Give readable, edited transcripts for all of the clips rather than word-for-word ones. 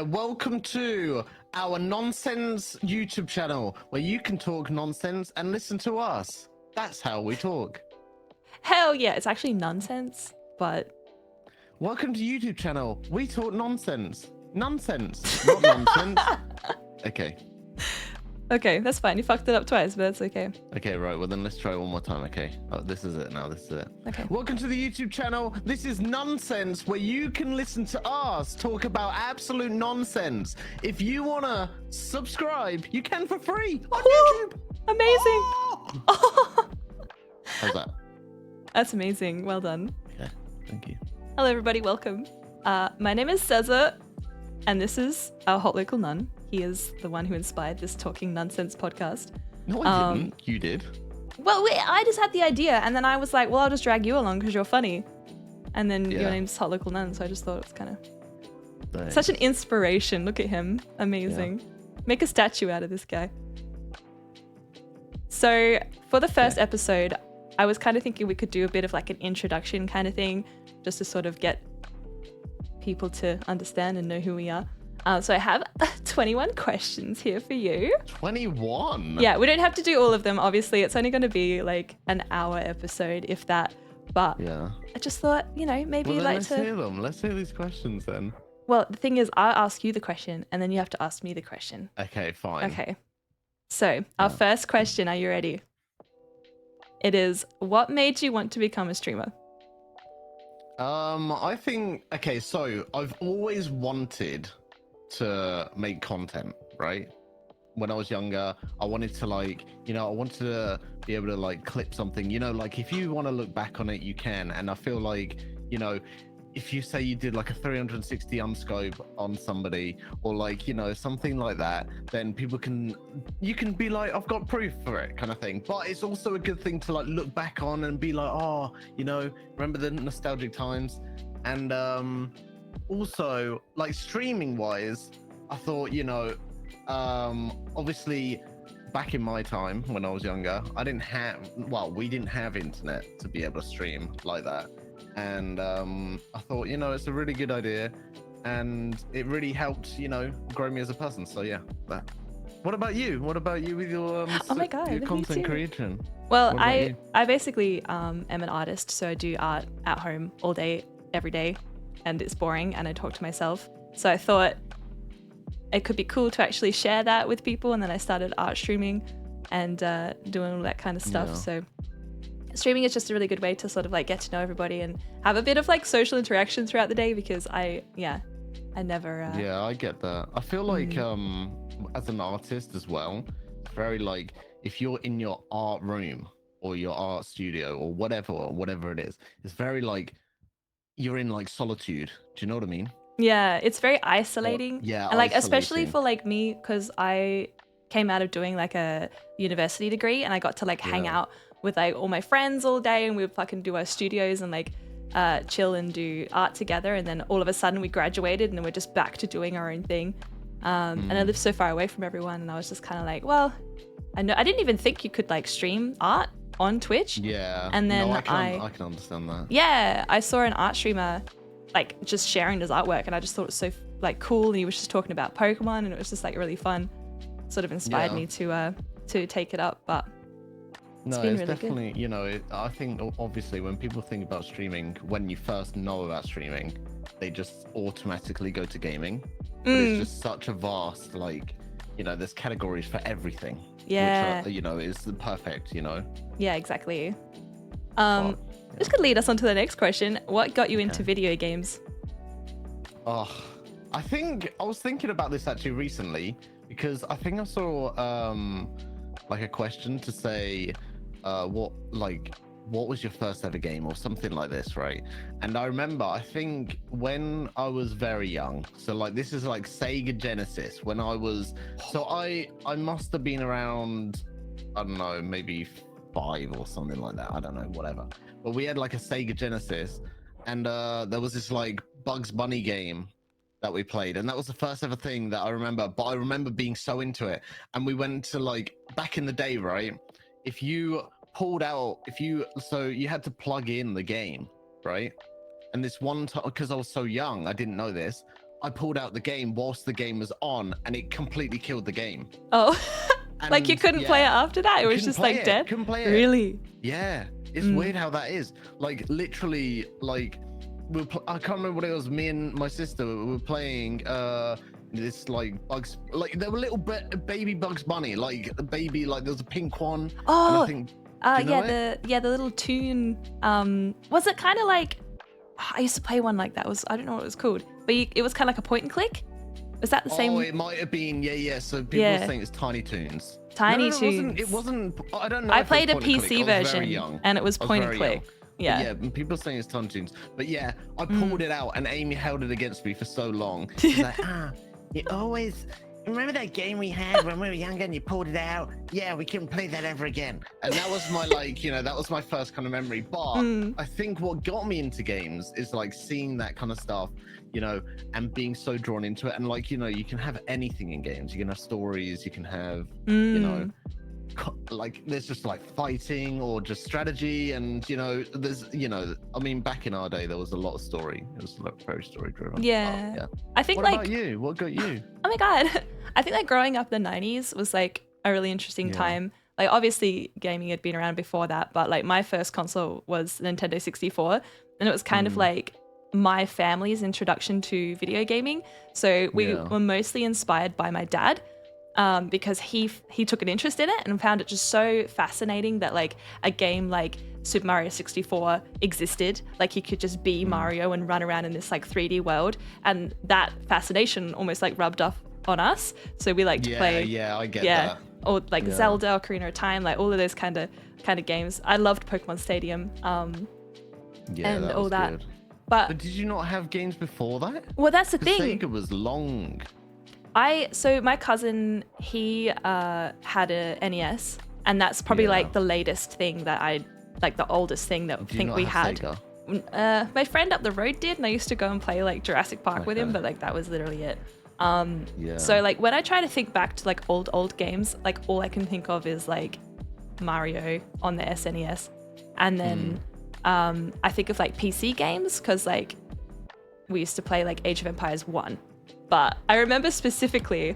Welcome to our nonsense YouTube channel where you can talk nonsense and listen to us. That's how we talk. Hell yeah, it's actually nonsense, but... Welcome to YouTube channel. We talk nonsense. Nonsense, not nonsense. Okay. Okay, that's fine. You fucked it up twice, but that's okay. Okay, right. Well, then let's try one more time. Okay. Oh, this is it now. This is it. Okay. Welcome to the YouTube channel. This is Nonsense, where you can listen to us talk about absolute nonsense. If you want to subscribe, you can for free on YouTube. Amazing. Oh! How's that? That's amazing. Well done. Okay. Thank you. Hello, everybody. Welcome. My name is Sezza, and this is our hot local nun. He is the one who inspired this Talking Nunsense podcast. No, I didn't. You did. Well, I just had the idea, and then I was like, well, I'll just drag you along because you're funny. And then your name's Hot Local Nun, so I just thought it was kind of such an inspiration. Look at him. Amazing. Yeah. Make a statue out of this guy. So for the first episode, I was kind of thinking we could do a bit of like an introduction kind of thing, just to sort of get people to understand and know who we are. So I have 21 questions here for you. 21? Yeah, we don't have to do all of them, obviously. It's only going to be like an hour episode, if that. But yeah, I just thought, you know, maybe you'd like to... Let's hear them. Let's hear these questions then. Well, the thing is, I'll ask you the question, and then you have to ask me the question. Okay, fine. Okay. So our first question, are you ready? It is, what made you want to become a streamer? I think, okay, so I've always wanted to make content, right? When I was younger, I wanted to like, you know, I wanted to be able to like clip something, you know, like if you want to look back on it, you can. And I feel like, you know, if you say you did like a 360 unscope on somebody or like, you know, something like that, then you can be like, I've got proof for it kind of thing. But it's also a good thing to like look back on and be like, oh, you know, remember the nostalgic times. And also like streaming wise, I thought, you know, obviously back in my time when I was younger, we didn't have internet to be able to stream like that. And I thought, you know, it's a really good idea and it really helped, you know, grow me as a person. So yeah, that. What about you? What about you with your oh my God, your content creation? Well, I basically am an artist, so I do art at home all day, every day, and it's boring and I talk to myself. So I thought it could be cool to actually share that with people, and then I started art streaming and doing all that kind of stuff. Yeah. So streaming is just a really good way to sort of like get to know everybody and have a bit of like social interaction throughout the day, because I never yeah, I get that. I feel like as an artist as well, very like if you're in your art room or your art studio or whatever it is, it's very like you're in like solitude. Do you know what I mean? Yeah, it's very isolating. Yeah, and like especially for like me, because I came out of doing like a university degree and I got to like hang out with like all my friends all day, and we would fucking do our studios and like chill and do art together. And then all of a sudden we graduated and then we're just back to doing our own thing. And I lived so far away from everyone, and I was just kind of like, well, I didn't even think you could like stream art on Twitch. Yeah. And then I can understand that. Yeah, I saw an art streamer like just sharing his artwork, and I just thought it was so like cool. And he was just talking about Pokemon, and it was just like really fun. Sort of inspired me to take it up. But it's really definitely good. You know, I think obviously when people think about streaming, when you first know about streaming, they just automatically go to gaming. But it's just such a vast, like, you know, there's categories for everything. Yeah. Which are, you know, is the perfect, you know. Yeah, exactly. This could lead us on to the next question. What got you into video games? Oh, I think I was thinking about this actually recently, because I think I saw like a question to say what was your first ever game or something like this, right? And I remember, I think when I was very young, so like this is like Sega Genesis, when I was, so I must have been around, I don't know, maybe 5 or something like that, I don't know, whatever. But we had like a Sega Genesis, and there was this like Bugs Bunny game that we played, and that was the first ever thing that I remember. But I remember being so into it, and we went to like, back in the day, right, if you pulled out, so you had to plug in the game, right? And this one time, because I was so young, I didn't know this, I pulled out the game whilst the game was on, and it completely killed the game. Oh, like you And, couldn't play it yeah, after that? It was couldn't just play like it, dead? couldn't play it. Really? Yeah, it's weird how that is. Like literally, like I can't remember what it was. Me and my sister we were playing this like Bugs, like there were little baby Bugs Bunny, like a baby, like there was a pink one. And Oh, I think, do you know the little tune. Was it kind of like? I used to play one like that. I don't know what it was called, but it was kind of like a point and click. Was that the same? Oh, it might have been. Yeah. So people were saying it's Tiny Toons. Tiny no, Toons. It wasn't. I don't know. I if it played a was point and click. PC I was very version, young. and it was I was point and very click. young. Yeah. Yeah, and people saying it's Tiny Toons. But yeah, I pulled it out, and Amy held it against me for so long. She's like, you always remember that game we had when we were younger, and you pulled it out. Yeah, we couldn't play that ever again. And that was my that was my first kind of memory. But I think what got me into games is like seeing that kind of stuff, and being so drawn into it. And like, you can have anything in games. You can have stories. You can have, like there's just like fighting or just strategy, and there's I mean, back in our day there was a lot of story. It was like very story driven. Yeah. I think what about you? What got you? Oh my god, I think like growing up in the 90s was like a really interesting time. Like obviously gaming had been around before that, but like my first console was Nintendo 64, and it was kind of like my family's introduction to video gaming. So we were mostly inspired by my dad. Because he took an interest in it and found it just so fascinating that like a game like Super Mario 64 existed. Like he could just be Mario and run around in this like 3D world, and that fascination almost like rubbed off on us. So we like to play. Yeah, I get that. Or like Zelda, Ocarina of Time, like all of those kind of games. I loved Pokemon Stadium. And that all that. Good. But did you not have games before that? Well, that's the thing. Sega was long. So my cousin, he had a NES, and that's probably like the latest thing that like the oldest thing that I think we had. Sega? My friend up the road did, and I used to go and play like Jurassic Park with him, but like that was literally it. So like when I try to think back to like old games, like all I can think of is like Mario on the SNES, and then I think of like PC games because like we used to play like Age of Empires 1. But I remember specifically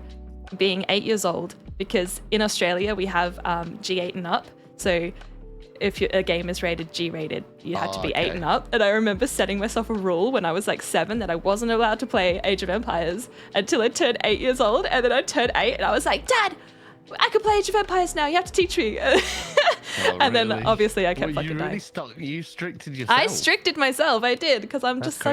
being 8 years old because in Australia we have G8 and up. So if a game is rated G-rated, you had to be 8 and up. And I remember setting myself a rule when I was like 7 that I wasn't allowed to play Age of Empires until I turned 8 years old. And then I turned 8 and I was like, Dad, I can play Age of Empires now. You have to teach me. And then obviously I kept fucking dying. You stricted yourself. I stricted myself. I did because I'm just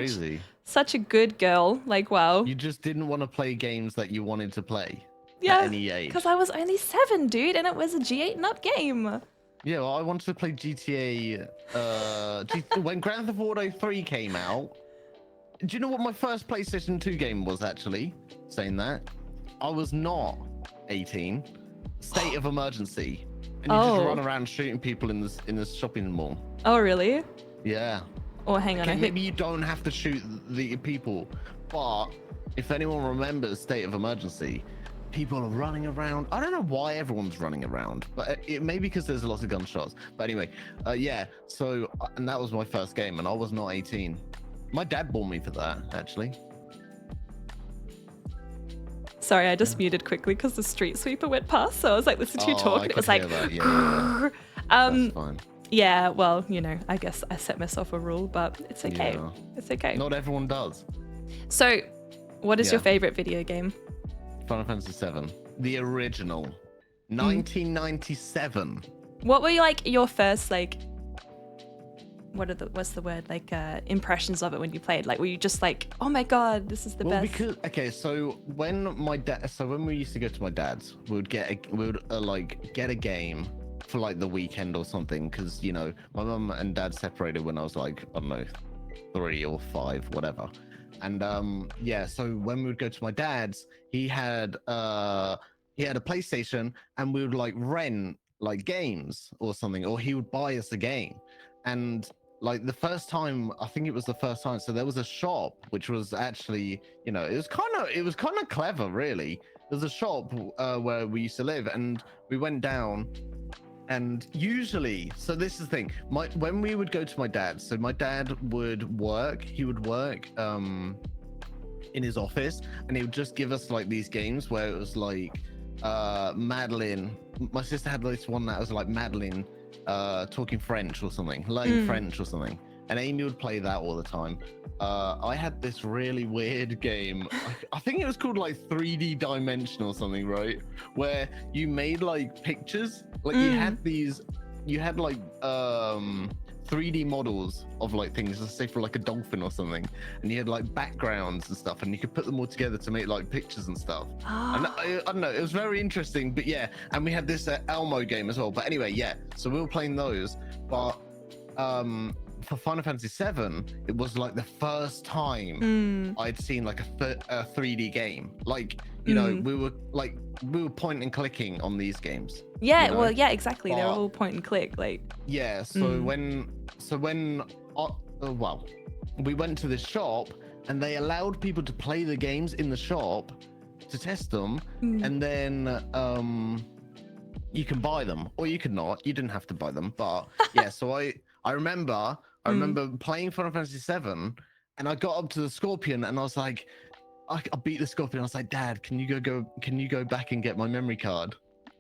such a good girl. Like, wow. You just didn't want to play games that you wanted to play at any age. Because I was only 7, dude, and it was a G8 and up game. Yeah, well, I wanted to play GTA. When Grand Theft Auto 3 came out, do you know what my first PlayStation 2 game was actually? Saying that, I was not 18. State of Emergency. And you just run around shooting people in this shopping mall. Oh, really? Yeah. Oh, hang on. Maybe you don't have to shoot the people, but if anyone remembers State of Emergency, people are running around. I don't know why everyone's running around, but it may be because there's lots of gunshots. But anyway, so, and that was my first game, and I was not 18. My dad bought me for that, actually. Sorry, I just muted quickly because the street sweeper went past, so I was like, listen to you talk, and it was like, That's fine. Yeah, well, I guess I set myself a rule, but it's okay. Yeah. It's okay. Not everyone does. So, what is your favorite video game? Final Fantasy VII, the original, 1997. What were your first what's the word, impressions of it when you played? Like, were you just like, oh my god, this is the best? So when we used to go to my dad's, we would get a game for like the weekend or something, because my mum and dad separated when I was like, I don't know, 3 or 5, whatever. And so when we would go to my dad's, he had a PlayStation, and we would like rent like games or something, or he would buy us a game. And like the first time, I think it was the first time, so there was a shop which was actually, it was kind of clever, really. There was a shop where we used to live, and we went down. And usually, so this is the thing, when we would go to my dad's, so my dad would work, he would work in his office, and he would just give us like these games where it was like Madeline. My sister had this one that was like Madeline talking French or something, learning French or something, and Amy would play that all the time. I had this really weird game. I think it was called like 3D Dimension or something, right? Where you made like pictures, like you had like 3D models of like things, let's say for like a dolphin or something, and you had like backgrounds and stuff, and you could put them all together to make like pictures and stuff. And I don't know, it was very interesting. But yeah, and we had this Elmo game as well. But anyway, yeah, so we were playing those. But for Final Fantasy VII, it was like the first time I'd seen like a 3D game. Like, you know, we were point and clicking on these games. Yeah, you know? well, yeah, exactly. They're all point and click. Like, yeah. So when well, we went to this shop and they allowed people to play the games in the shop to test them, and then you can buy them or you could not. You didn't have to buy them, but yeah. So I remember playing Final Fantasy VII, and I got up to the Scorpion, and I was like, I beat the Scorpion. I was like, Dad, can you go back and get my memory card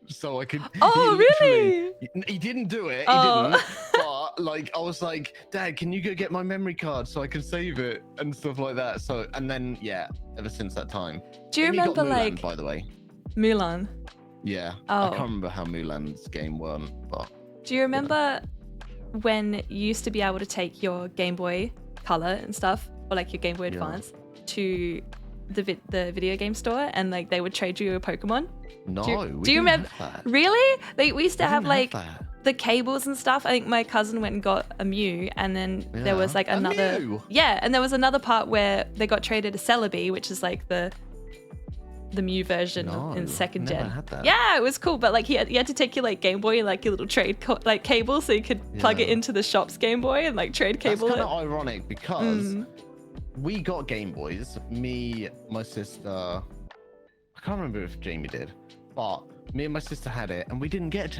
so I could? oh, really? He didn't do it. He didn't. But like, I was like, Dad, can you go get my memory card so I can save it and stuff like that. So, and then yeah, ever since that time. Do you remember Mulan, like by the way? Mulan? Yeah. Oh. I can't remember how Mulan's game went, but. Do you remember when you used to be able to take your Game Boy Color and stuff, or like your Game Boy Advance, to the video game store, and like they would trade you a Pokemon? No. Do you remember? Really? Like, we used to have like that. the cables and stuff. I think my cousin went and got a Mew, and then there was like another. Yeah, and there was another part where they got traded a Celebi, which is like the Mew version in second gen. Had that. Yeah, it was cool, but like you had to take your like Game Boy and like your little trade like cable, so you could plug it into the shop's Game Boy and like trade cable. That's kind of ironic because we got Game Boys. Me, my sister. I can't remember if Jamie did, but me and my sister had it, and we didn't get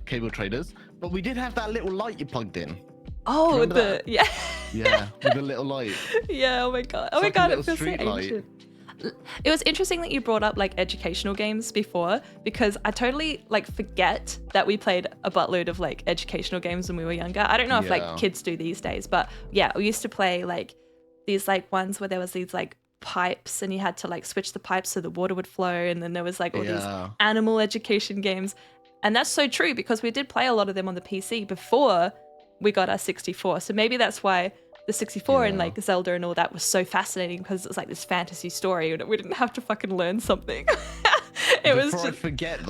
cable traders, but we did have that little light you plugged in. Oh, with the yeah, with the little light. Yeah. Oh my god. Oh my god. It feels so ancient. It was interesting that you brought up like educational games before, because I totally like forget that we played a buttload of like educational games when we were younger. I don't know if like kids do these days, but yeah, we used to play like these like ones where there was these like pipes and you had to like switch the pipes so the water would flow, and then there was like all these animal education games. And that's so true, because we did play a lot of them on the PC before we got our 64. So maybe that's why the 64 and like Zelda and all that was so fascinating, because it was like this fantasy story and we didn't have to fucking learn something. Before I forget,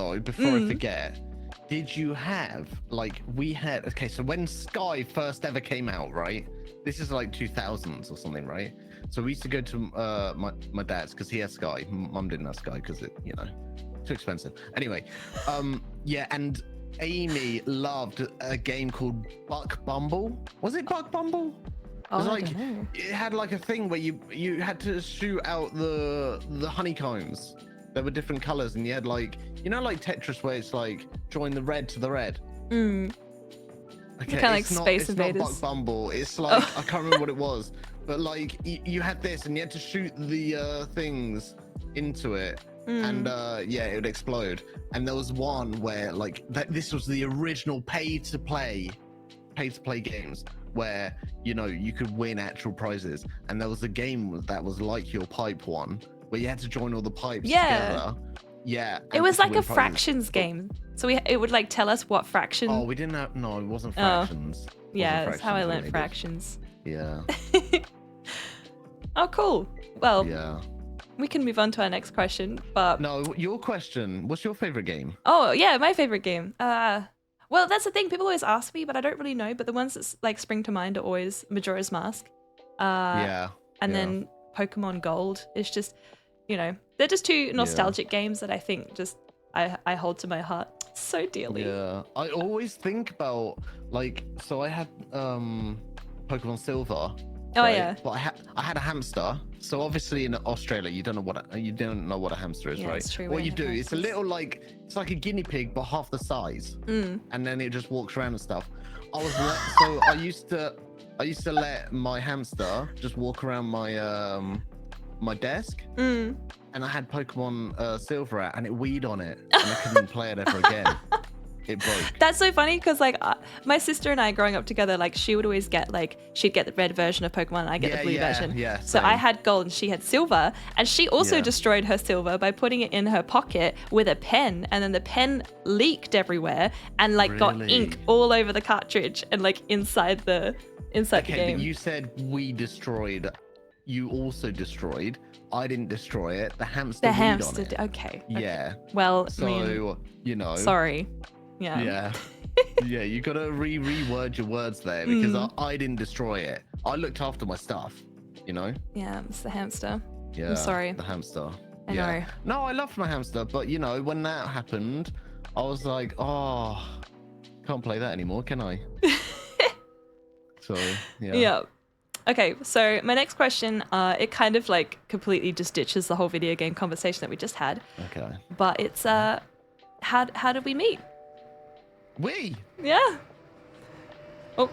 did you have like, we had, okay, so when Sky first ever came out, right? This is like 2000s or something, right? So we used to go to my dad's because he has Sky. Mum didn't have Sky because it, you know, too expensive. Anyway, yeah, and Amy loved a game called Buck Bumble. Was it Buck Bumble? It was like, it had like a thing where you had to shoot out the honeycombs. There were different colors, and you had like, you know, like Tetris, where it's like join the red to the red. Okay, kind of like Space Invaders. It's not Buck Bumble. It's like I can't remember what it was, but like you had this, and you had to shoot the things into it, and yeah, it would explode. And there was one where like this was the original pay to play games, where, you know, you could win actual prizes, and there was a game that was like your pipe one, where you had to join all the pipes together. Yeah, it was like a fractions game, so it would like tell us what fraction. Oh, we didn't have, no, it wasn't fractions. Yeah, that's how I learned fractions. Yeah. Oh, cool. Well, yeah, we can move on to our next question, but no, your question, what's your favorite game? Oh yeah, my favorite game. Well, that's the thing. People always ask me, but I don't really know. But the ones that like spring to mind are always Majora's Mask. And then Pokemon Gold. It's just, you know, they're just two nostalgic games that I think just I hold to my heart so dearly. Yeah, I always think about like, so I had Pokemon Silver. Oh right? yeah. But I had a hamster. So obviously in Australia you don't know what a hamster is, right? It's true. What you do, it's a little like, it's like a guinea pig but half the size, and then it just walks around and stuff. I I used to let my hamster just walk around my desk, and I had Pokemon Silver out, and it weed on it, and I couldn't play it ever again. It broke. That's so funny because like my sister and I growing up together, like she would always get like she'd get the red version of Pokemon and I get the blue version. Yeah. So I had gold and she had silver, and she also destroyed her silver by putting it in her pocket with a pen, and then the pen leaked everywhere and like got ink all over the cartridge and like inside the game. But you said we destroyed. You also destroyed. I didn't destroy it. The hamster. The hamster. On it. Okay. Yeah. Well, so I mean, you know. Sorry. Yeah. Yeah. Yeah, you gotta reword your words there because I didn't destroy it. I looked after my stuff, you know? Yeah, it's the hamster. Yeah. I'm sorry. The hamster. I know. No, I loved my hamster, but you know, when that happened, I was like, oh, can't play that anymore, can I? So, yeah. Yeah. Okay, so my next question, it kind of like completely just ditches the whole video game conversation that we just had. Okay. But it's how did we meet? We? Yeah. Oh.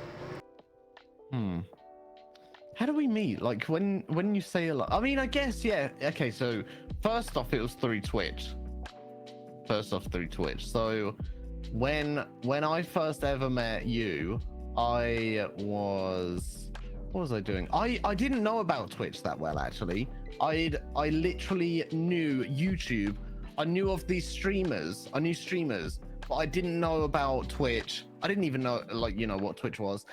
How do we meet? Like when you say a lot. I mean, I guess okay, so first off it was through Twitch. So when I first ever met you, what was I doing? I didn't know about Twitch that well actually. I literally knew YouTube. I knew of these streamers. I knew streamers, but I didn't know about Twitch. I didn't even know what Twitch was.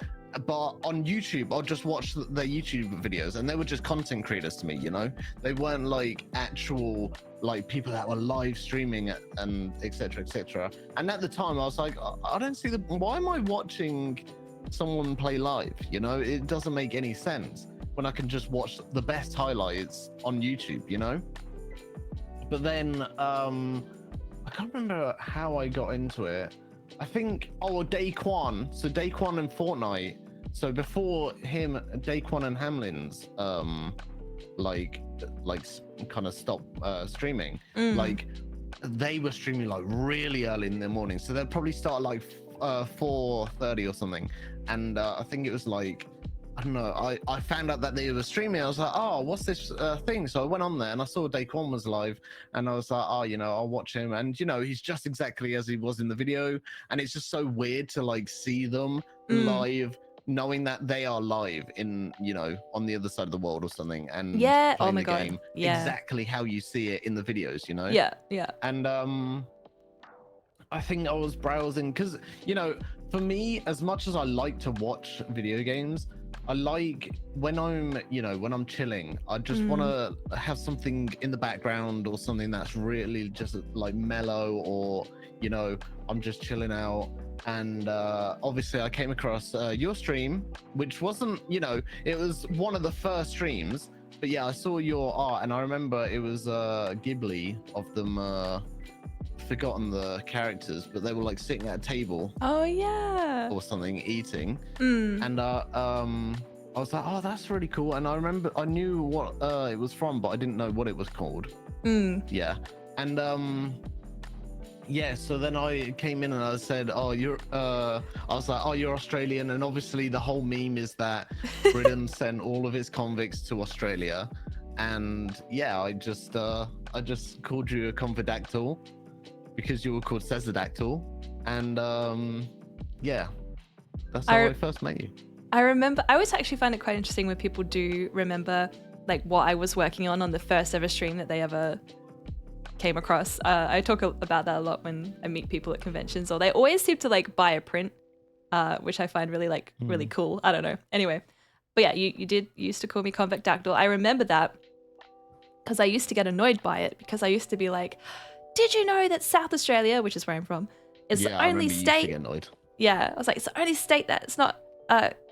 But on YouTube, I'll just watch their YouTube videos, and they were just content creators to me, you know? They weren't like actual like people that were live streaming and etc. etc. And at the time I was like, I don't see why am I watching someone play live? You know, it doesn't make any sense when I can just watch the best highlights on YouTube, you know? But then I can't remember how I got into it. I think Daquan. So Daquan and Fortnite. So before him, Daquan and Hamlin's like kind of stopped streaming. Like they were streaming like really early in the morning. So they'd probably start like 4:30 or something. And I think it was like, I don't know, I found out that they were streaming. I was like, oh, what's this thing? So I went on there and I saw Daquan was live, and I was like, oh, you know, I'll watch him. And, you know, he's just exactly as he was in the video. And it's just so weird to like see them live, knowing that they are live in, you know, on the other side of the world or something. And oh my God. Game exactly how you see it in the videos, you know? Yeah. And I think I was browsing because, you know, for me, as much as I like to watch video games, I like when I'm chilling, I just want to have something in the background or something that's really just like mellow, or, you know, I'm just chilling out. And obviously I came across your stream, which wasn't, you know, it was one of the first streams, but yeah, I saw your art and I remember it was Ghibli of them, forgotten the characters, but they were like sitting at a table or something eating, and I was like, oh, that's really cool. And I remember I knew what it was from, but I didn't know what it was called. Yeah. And so then I came in and I said, oh, I was like, oh, you're Australian. And obviously the whole meme is that Britain sent all of its convicts to Australia. And yeah, I just called you a convidactyl because you were called Sezza. And yeah, that's how I first met you. I remember, I always actually find it quite interesting when people do remember like what I was working on the first ever stream that they ever came across. I talk about that a lot when I meet people at conventions, or they always seem to like buy a print, which I find really really cool. I don't know. Anyway, but yeah, you used to call me Convictdactyl. I remember that because I used to get annoyed by it, because I used to be like, did you know that South Australia, which is where I'm from, is the only state? Yeah, I was like, it's the only state that's not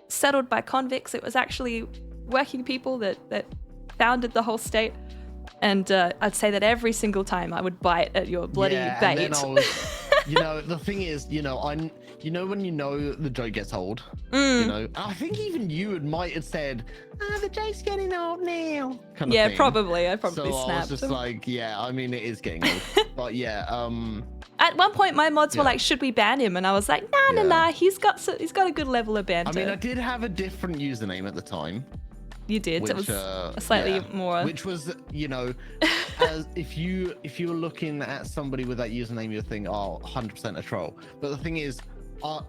settled by convicts. It was actually working people that founded the whole state. And I'd say that every single time I would bite at your bloody bait. you know, the thing is, you know, when you know the joke gets old, you know, I think even you might have said, the joke's getting old now. Kind of Yeah, thing. probably. I probably So snapped. I was just like, yeah, I mean, it is getting old. But yeah, At one point, my mods were Yeah. like, "Should we ban him?" And I was like, "Nah, Yeah. nah. He's got a good level of banter." I mean, I did have a different username at the time. You did. Which, It was a slightly more. Which was, you know, as if you were looking at somebody with that username, you'd think, oh, 100% a troll. But the thing is,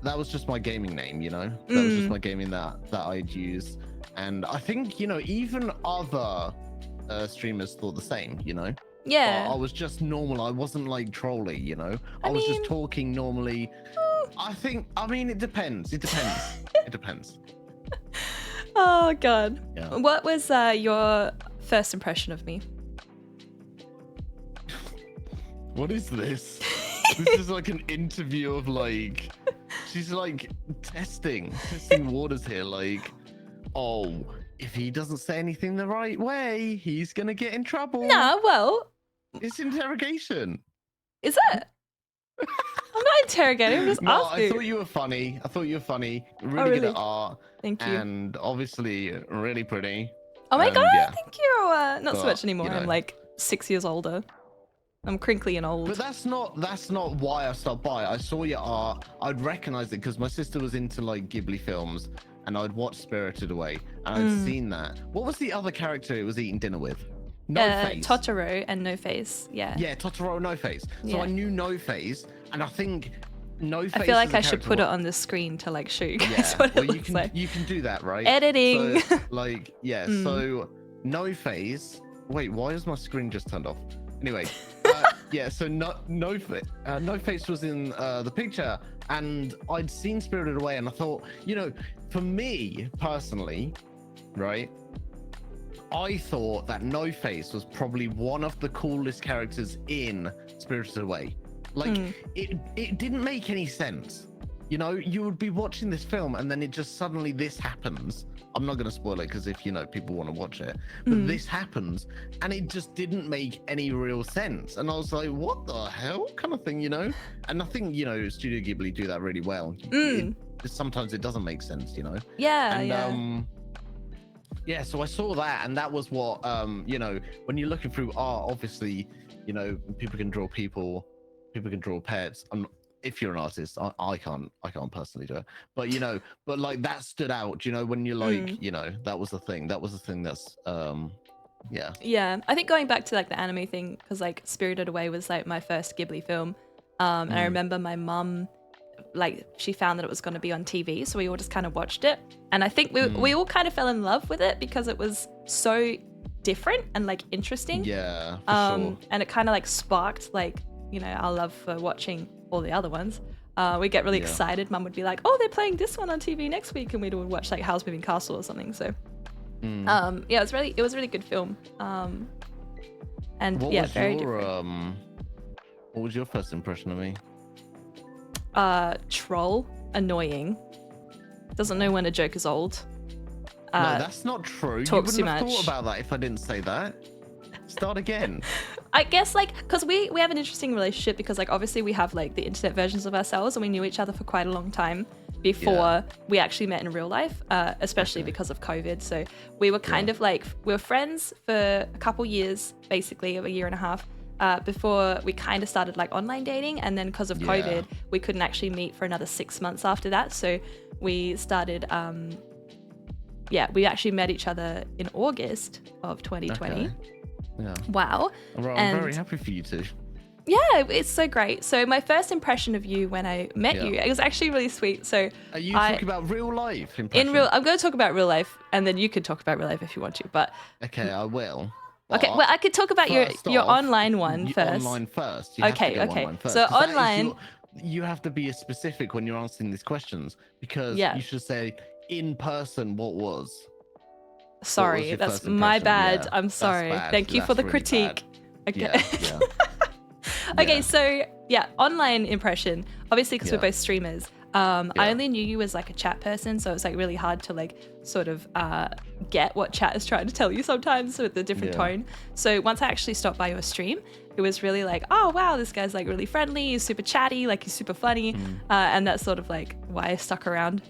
that was just my gaming name, you know. That was just my gaming that I'd use, and I think, you know, even other streamers thought the same, you know. Yeah. But I was just normal. I wasn't like trolly, you know. I was just talking normally. I mean, it depends. It depends. Oh God. Yeah. What was your first impression of me? What is this? This is like an interview of like, she's like testing waters here. Like, oh, if he doesn't say anything the right way, he's gonna get in trouble. Nah, well, It's interrogation. is it? I'm not interrogating. I'm just No, asking. I thought you were funny. Really, really? good at art. Thank you. And obviously really pretty. Oh my and God, yeah. thank you. Not so But, much anymore. you I'm know. like 6 years older. I'm crinkly and old. But that's not why I stopped by. I saw your art. I'd recognize it because my sister was into like Ghibli films, and I'd watched Spirited Away, and I'd seen that. What was the other character it was eating dinner with? No Face. Totoro and No Face. Yeah. Yeah, Totoro, No Face. So Yeah. I knew No Face, and I think No Face. I feel like as a I should character put it on the screen to like show you guys Yeah, what it well, looks like. you can do that, right? Editing. So, like, yeah. So No Face. Wait, why is my screen just turned off? Anyway, yeah. So No Face was in the picture, and I'd seen Spirited Away, and I thought, you know, for me personally, right? I thought that No Face was probably one of the coolest characters in Spirited Away. Like, it didn't make any sense. You know, you would be watching this film and then it just suddenly this happens. I'm not going to spoil it because if, you know, people want to watch it, but this happens and it just didn't make any real sense. And I was like, what the hell kind of thing, you know? And I think, you know, Studio Ghibli do that really well. Sometimes it doesn't make sense, you know? Yeah, And, yeah. yeah, so I saw that, and that was what, you know, when you're looking through art, obviously, you know, people can draw people can draw pets. If you're an artist, I can't personally do it, but you know, but like that stood out, you know, when you're like, you know, that was the thing that's, yeah. Yeah, I think going back to like the anime thing, because like Spirited Away was like my first Ghibli film, and I remember my mum, like she found that it was going to be on TV, so we all just kind of watched it, and I think we all kind of fell in love with it because it was so different and like interesting. Yeah, for sure. And it kind of like sparked like, you know, our love for watching all the other ones. We get really excited. Mum would be like, "Oh, they're playing this one on TV next week," and we'd all watch like Howl's Moving Castle or something. So, yeah, it was a really good film. And What yeah, was very your, different. what was your first impression of me? Troll, annoying, doesn't know when a joke is old. No, that's not true. Talks You too wouldn't have much. thought about that if I didn't say that. Start again. I guess like because we have an interesting relationship because like obviously we have like the internet versions of ourselves and we knew each other for quite a long time before we actually met in real life, especially because of COVID. So we were kind of like, we were friends for a couple years, basically a year and a half, before we kind of started like online dating. And then because of COVID, we couldn't actually meet for another 6 months after that. So we started, we actually met each other in August of 2020. Okay. Yeah. Wow. Well, I'm very happy for you two. Yeah, it's so great. So my first impression of you when I met you, it was actually really sweet. So Are you talking about real life impression? I'm going to talk about real life, and then you can talk about real life if you want to. But Okay, I will. okay, well, I could talk about your First off, online one first. Online first. You have Okay, to go okay. Online first, So 'cause that is online- you have to be specific when you're answering these questions because you should say in person what was. Sorry, your that's first my impression? bad. Yeah, I'm that's sorry. bad. Thank you for That's the really critique. bad. Okay. Yeah. Okay, Yeah. so yeah, online impression. Obviously, because we're Yeah. both streamers. I only knew you as like a chat person, so it's like really hard to like sort of get what chat is trying to tell you sometimes with the different tone. So once I actually stopped by your stream, it was really like, oh wow, this guy's like really friendly, he's super chatty, like he's super funny, and that's sort of like why I stuck around,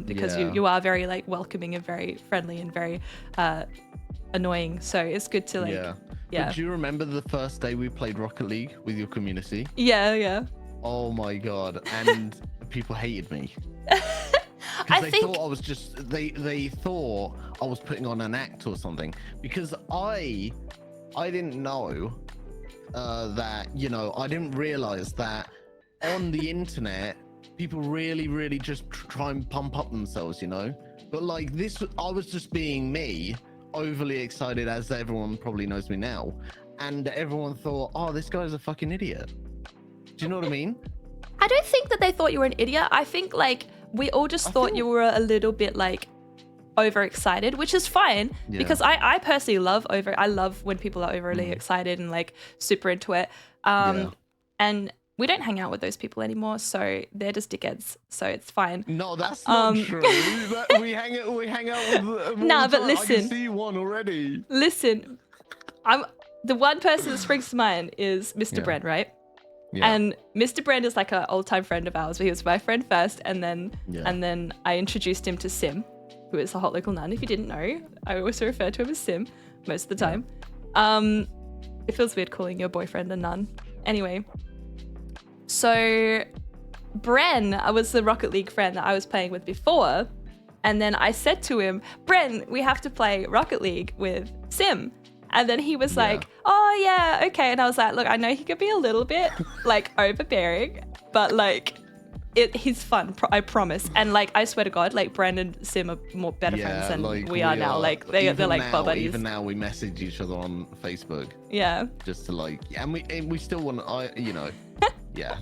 because you are very like welcoming and very friendly and very annoying. So it's good to like But do you remember the first day we played Rocket League with your community? Yeah. Oh my god, and people hated me. I They think thought I was just they thought I was putting on an act or something, because I didn't know that, you know, I didn't realize that on the internet people really just try and pump up themselves, you know. But like this, I was just being me, overly excited, as everyone probably knows me now, and everyone thought, oh, this guy's a fucking idiot. Do you know what I mean? I don't think that they thought you were an idiot. I think like we all just thought you were a little bit like overexcited, which is fine, because I personally love when people are overly excited and like super into it. And we don't hang out with those people anymore, so they're just dickheads, so it's fine. No, that's not true. we hang out with Nah, but listen, I can see one already. Listen, I'm the one person that springs to mind is Mr. Brent, right? And Mr. Brent is like an old-time friend of ours, but he was my friend first, and then I introduced him to Sim, who is a hot local nun. If you didn't know, I also refer to him as Sim most of the time. It feels weird calling your boyfriend a nun. Anyway, so Bren was the Rocket League friend that I was playing with before, and then I said to him, Bren, we have to play Rocket League with Sim. And then he was like, oh yeah, okay. And I was like, look, I know he could be a little bit like overbearing, but like he's fun, I promise. And like, I swear to God, like Bren and Sim are more better friends than like, we are now. Like they're like buddies. Even now we message each other on Facebook. Yeah. Just to like, and we still want, you know,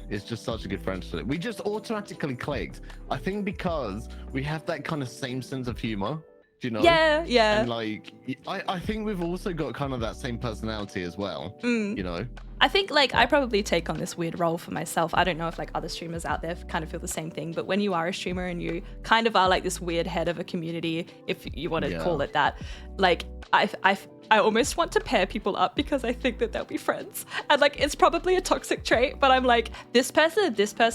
it's just such a good friendship. We just automatically clicked. I think because we have that kind of same sense of humor. Do you know? Yeah. And like, I think we've also got kind of that same personality as well. You know? I think like I probably take on this weird role for myself. I don't know if like other streamers out there kind of feel the same thing, but when you are a streamer and you kind of are like this weird head of a community, if you want to call it that, like I almost want to pair people up because I think that they'll be friends. And like, it's probably a toxic trait, but I'm like, this person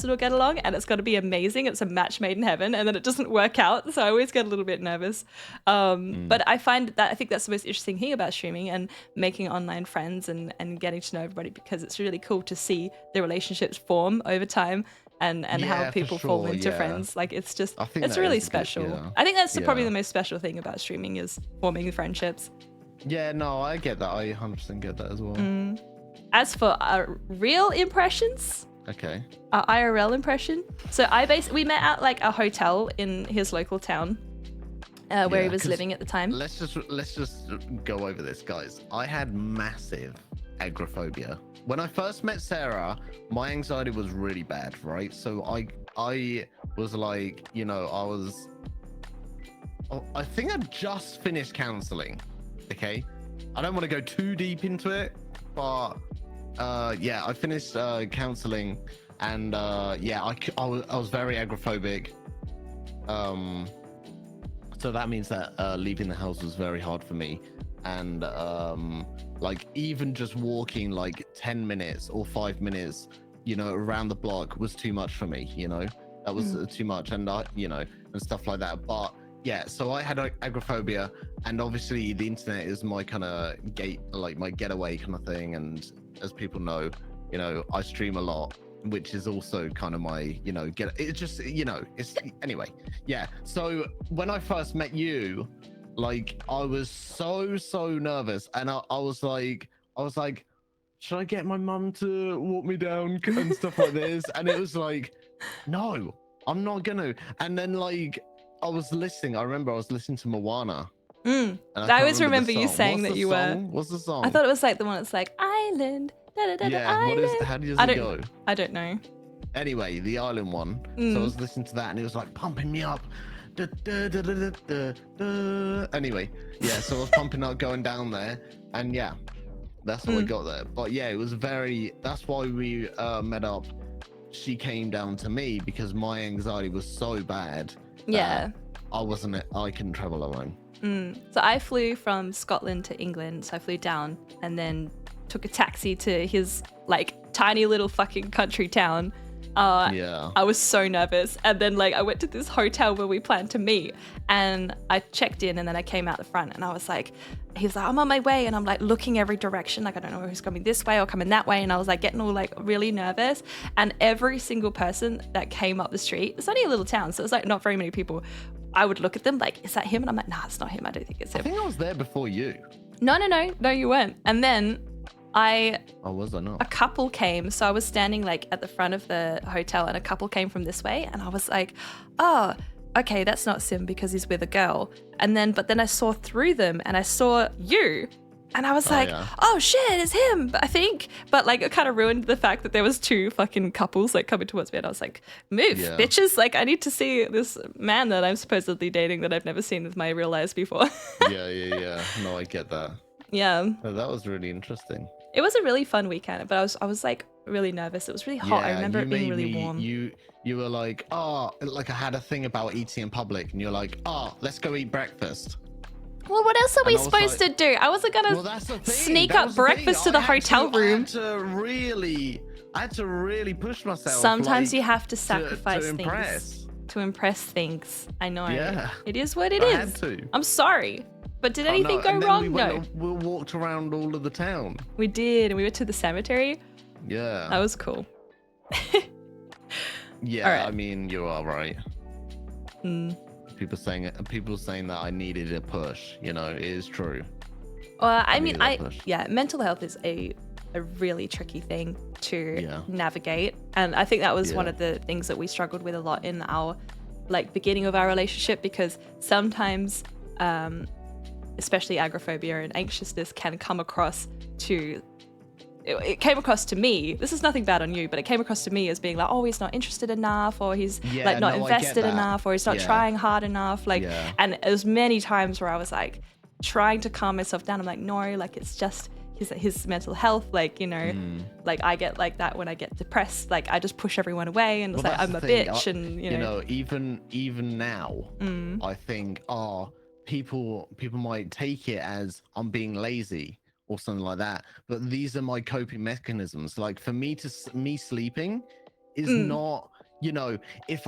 will get along and it's going to be amazing. It's a match made in heaven, and then it doesn't work out. So I always get a little bit nervous. But I think that's the most interesting thing about streaming and making online friends and getting to know everybody, because it's really cool to see the relationships form over time and how people fall into friends. Like it's really special. I think that's probably the most special thing about streaming is forming friendships. Yeah, no, I get that. I 100% get that as well. As for our real impressions, our IRL impression. So we met at like a hotel in his local town where he was living at the time. Let's just go over this, guys. I had massive agoraphobia. When I first met Sarah, my anxiety was really bad, right? So I was like, you know, I think I just finished counseling. Okay, I don't want to go too deep into it, but I finished counseling, and I was very agoraphobic. So that means that leaving the house was very hard for me, and like even just walking like 10 minutes or 5 minutes, you know, around the block was too much for me. You know, that was too much, and you know, and stuff like that. But yeah, so I had agoraphobia, and obviously the internet is my kind of my getaway kind of thing. And as people know, you know, I stream a lot, which is also kind of my, you know, it's just, you know, it's anyway. Yeah. So when I first met you, like I was so nervous, and I was like, should I get my mum to walk me down and stuff like this? And it was like, no, I'm not gonna. And then like, I remember I was listening to Moana. I always remember you saying that you were. What's the song? I thought it was like the one that's like island. Island. How does it go? I don't know. Anyway, the island one. So I was listening to that, and it was like pumping me up. Anyway, yeah. So I was pumping up, going down there, and yeah, that's how I got there. But yeah, it was that's why we met up. She came down to me because my anxiety was so bad. Yeah. I couldn't travel alone. So I flew from Scotland to England. So I flew down and then took a taxi to his like tiny little fucking country town. Yeah. I was so nervous. And then like I went to this hotel where we planned to meet and I checked in and then I came out the front and I was like, he was like, I'm on my way. And I'm like looking every direction. Like, I don't know who's coming this way or coming that way. And I was like getting all like really nervous. And every single person that came up the street, it's only a little town. So it's like not very many people. I would look at them like, is that him? And I'm like, nah, it's not him. I don't think it's him. I think I was there before you. No, you weren't. And then Was I not? a couple came. So I was standing like at the front of the hotel and a couple came from this way. And I was like, oh, okay, that's not Sim because he's with a girl. But then I saw through them and I saw you. And I was like, yeah. oh shit, it's him, I think. But like it kind of ruined the fact that there was two fucking couples like coming towards me. And I was like, move, bitches. Like I need to see this man that I'm supposedly dating that I've never seen with my real eyes before. Yeah. No, I get that. Yeah. Oh, that was really interesting. It was a really fun weekend, but I was like really nervous. It was really hot. I remember it being really warm. You were like, like I had a thing about eating in public, and you're like, let's go eat breakfast. Well, what else are we supposed to do? I wasn't gonna sneak up breakfast to the hotel room. I had to really push myself. Sometimes you have to sacrifice to things to impress things. I know. Yeah. It is what it is. I had to. I'm sorry. But did anything go wrong? No. We walked around all of the town. We did, and we went to the cemetery. Yeah. That was cool. Yeah, right. I mean, you are right. People saying that I needed a push. You know, it is true. Mental health is a really tricky thing to navigate, and I think that was one of the things that we struggled with a lot in our like beginning of our relationship, because sometimes especially agoraphobia and anxiousness can come across to it came across to me, this is nothing bad on you, but it came across to me as being like, oh, he's not interested enough, or he's like not invested enough, or he's not trying hard enough, like and there's many times where I was like trying to calm myself down. I'm like, no, like it's just his mental health, like, you know, like I get like that when I get depressed, like I just push everyone away and it's like I'm a bitch. And you know even now I think people might take it as I'm being lazy or something like that, but these are my coping mechanisms. Like for me sleeping is not, you know, if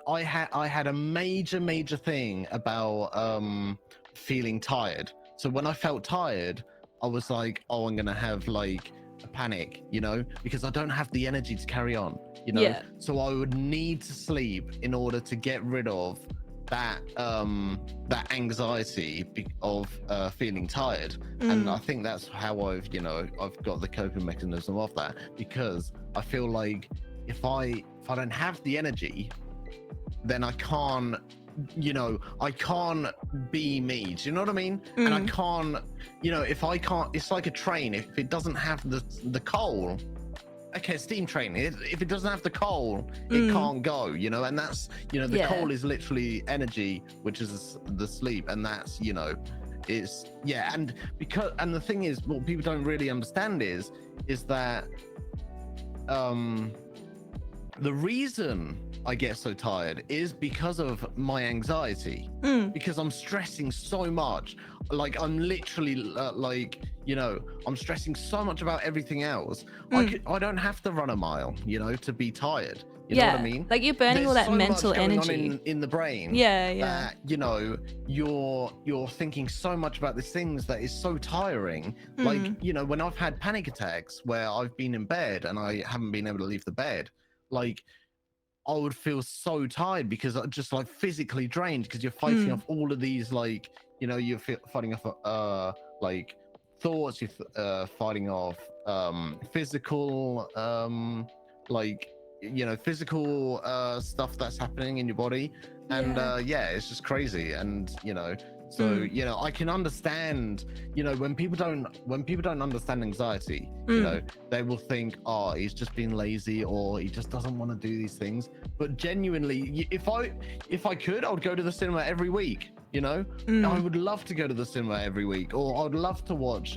I had a major thing about feeling tired. So when I felt tired, I was like, oh, I'm gonna have like a panic, you know, because I don't have the energy to carry on, you know. So I would need to sleep in order to get rid of that anxiety of feeling tired. And I think that's how I've got the coping mechanism of that, because I feel like if I don't have the energy, then I can't be me. Do you know what I mean? And I can't, you know, if I can't, it's like a train. If it doesn't have the coal, okay, steam train, if it doesn't have the coal, it can't go, you know. And that's, you know, the coal is literally energy, which is the sleep, and that's, you know, it's and the thing is, what people don't really understand is that the reason I get so tired is because of my anxiety, because I'm stressing so much. Like I'm literally like, you know, I'm stressing so much about everything else. I don't have to run a mile, you know, to be tired. You know what I mean? Like you're burning all that mental energy in the brain. That, you know, you're thinking so much about these things that is so tiring. Like, you know, when I've had panic attacks where I've been in bed and I haven't been able to leave the bed, like I would feel so tired because I'm just like physically drained, because you're fighting off all of these, like, you know, you're fighting off like thoughts, you're fighting off physical like, you know, physical stuff that's happening in your body. And it's just crazy. And, you know, so you know, I can understand, you know, when people don't understand anxiety, you know, they will think, oh, he's just being lazy, or he just doesn't want to do these things. But genuinely, if I could, I would go to the cinema every week, you know. I would love to go to the cinema every week, or I would love to watch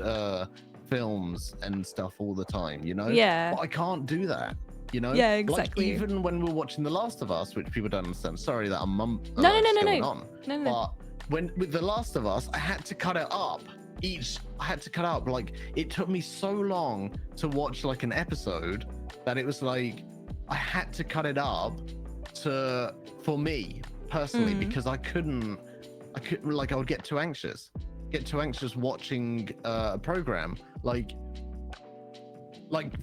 films and stuff all the time, you know. But I can't do that. you know? Yeah, exactly. Like even when we're watching The Last of Us, which people don't understand. Sorry that I'm No. going on. No. But when with The Last of Us, I had to cut it up. Like it took me so long to watch like an episode that it was like I had to cut it up for me personally because I couldn't like I would get too anxious watching a program like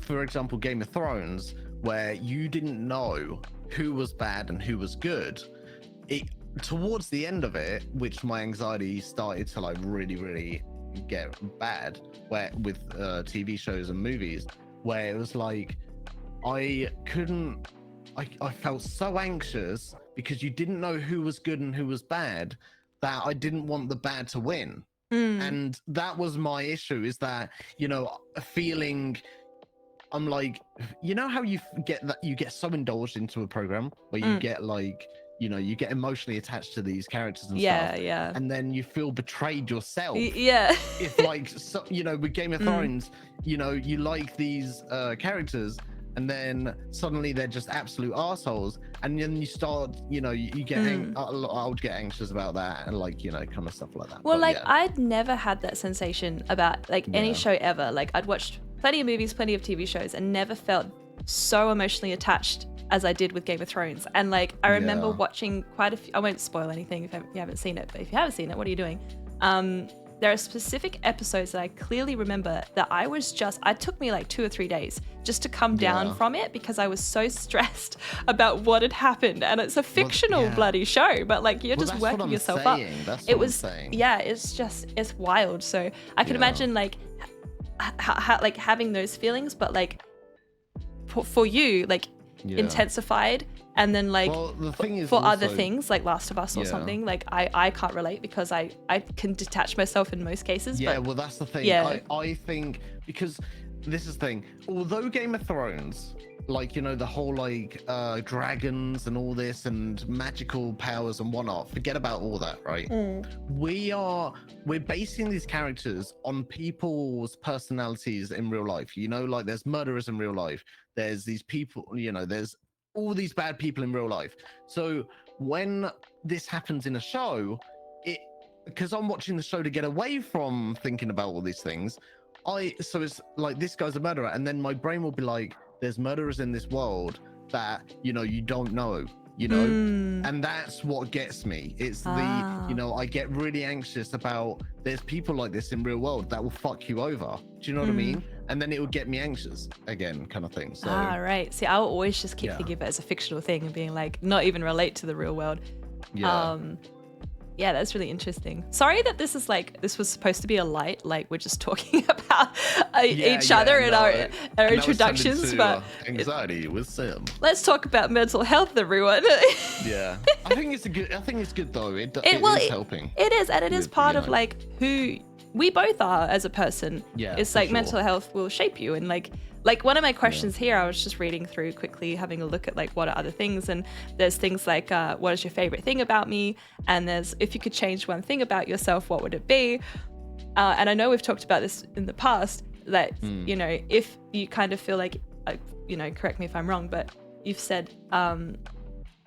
for example Game of Thrones, where you didn't know who was bad and who was good. It towards the end of it, which my anxiety started to like really get bad, where with TV shows and movies, where it was like I felt so anxious because you didn't know who was good and who was bad, that I didn't want the bad to win. And that was my issue, is that, you know, feeling I'm like, you know how you get so indulged into a program where you get like, you know, you get emotionally attached to these characters and stuff, and then you feel betrayed yourself. If like, so, you know, with Game of Thrones, you know, you like these characters, and then suddenly they're just absolute assholes, and then you start, you know, you get I would get anxious about that, and like, you know, kind of stuff like that. Well, but, like yeah. I'd never had that sensation about like any show ever. Like I'd watched plenty of movies, plenty of TV shows, and never felt so emotionally attached as I did with Game of Thrones. And like I remember watching quite a few, I won't spoil anything if you haven't seen it, but if you haven't seen it, what are you doing? There are specific episodes that I clearly remember that it took me like 2 or 3 days just to come down from it, because I was so stressed about what had happened. And it's a fictional bloody show, but like you're just working yourself up. It's wild. So I can imagine like like having those feelings, but like for you, like intensified. And then like the thing is for also, other things like Last of Us or something, like I can't relate because I can detach myself in most cases. Yeah, but well that's the thing. I think, because this is the thing, although Game of Thrones, like, you know, the whole like dragons and all this and magical powers and whatnot, forget about all that, right? We're basing these characters on people's personalities in real life, you know, like there's murderers in real life, there's these people, you know, there's all these bad people in real life. So when this happens in a show, because I'm watching the show to get away from thinking about all these things, so it's like, this guy's a murderer, and then my brain will be like, there's murderers in this world that, you know, you don't know, you know, and that's what gets me. It's you know, I get really anxious about, there's people like this in real world that will fuck you over. Do you know what I mean? And then it will get me anxious again, kind of thing. So right. See, I'll always just keep thinking of it as a fictional thing and being like, not even relate to the real world. Yeah, that's really interesting. Sorry that this was supposed to be a light, like we're just talking about each other in our introductions, but anxiety with Sim. Let's talk about mental health, everyone. Yeah, I think it's good though. It is helping. It is, and it is part of like who we both are as a person. Yeah, it's like mental health will shape you, and like one of my questions here, I was just reading through quickly, having a look at like what are other things, and there's things like what is your favorite thing about me, and there's, if you could change one thing about yourself, what would it be? And I know we've talked about this in the past, that you know, if you kind of feel like, you know, correct me if I'm wrong, but you've said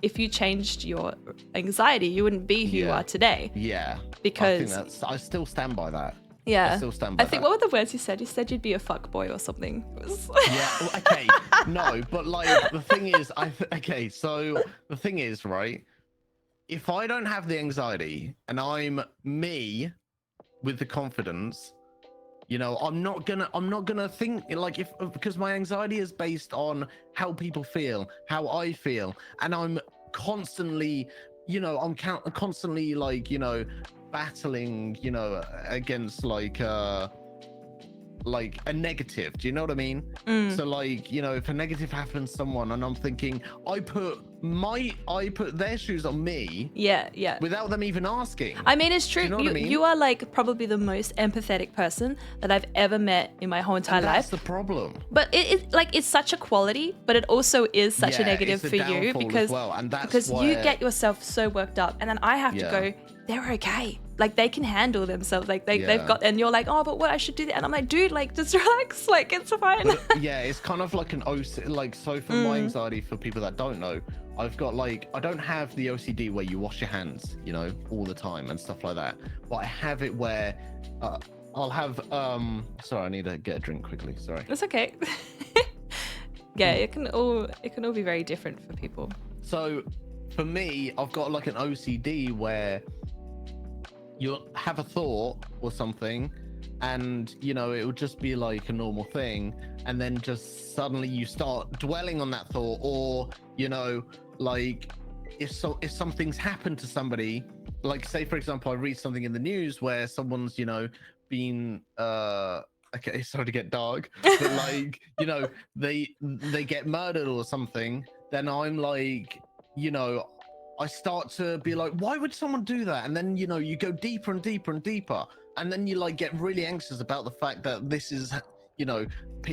if you changed your anxiety, you wouldn't be who you are today. Yeah, because I still stand by that. Yeah, I still stand by I think that. What were the words you said? You said you'd be a fuck boy or something. Yeah, well, okay, no, but like the thing is, so the thing is, right? If I don't have the anxiety and I'm me with the confidence, you know, I'm not gonna think like, because my anxiety is based on how people feel, how I feel, and I'm constantly, you know, constantly like, you know, battling, you know, against like a negative. Do you know what I mean? So like, you know, if a negative happens to someone and I'm thinking, I put their shoes on me, without them even asking. I mean, it's true. Do you know what I mean? You are like probably the most empathetic person that I've ever met in my whole entire life. That's the problem. But it's such a quality, but it also is such a negative for you, because and that's because why you get yourself so worked up, and then I have to go, they're okay. like they can handle themselves, like they've Yeah. got, and you're like, oh, but what, I should do that, and I'm like, dude, like just relax, like it's fine. But, yeah, it's kind of like an OCD. Like, so for my anxiety, for people that don't know, I've got like, I don't have the OCD where you wash your hands, you know, all the time and stuff like that. But I have it where I'll have sorry, I need to get a drink quickly. Sorry. It's okay. Yeah, it can all be very different for people. So for me, I've got like an OCD where you'll have a thought or something, and you know, it would just be like a normal thing, and then just suddenly you start dwelling on that thought, or you know, like if something's happened to somebody, like say for example, I read something in the news where someone's, you know, been okay, sorry to get dark, but like, you know, they get murdered or something, then I'm like, you know, I start to be like, why would someone do that? And then, you know, you go deeper and deeper and deeper, and then you like get really anxious about the fact that this is, you know,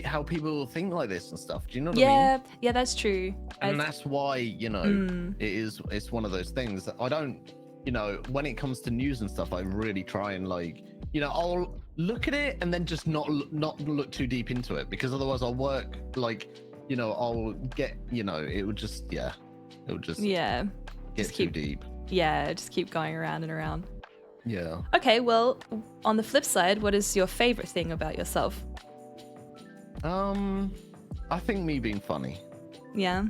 how people think like this and stuff. Do you know what I mean? Yeah, that's true. And that's why, you know, it's one of those things that I don't, you know, when it comes to news and stuff, I really try and like, you know, I'll look at it and then just not look too deep into it, because otherwise I'll work like, you know, I'll get, you know, it would just get just too deep. Just keep going around and around. Yeah. Okay, well, on the flip side, what is your favorite thing about yourself? I think me being funny. Yeah,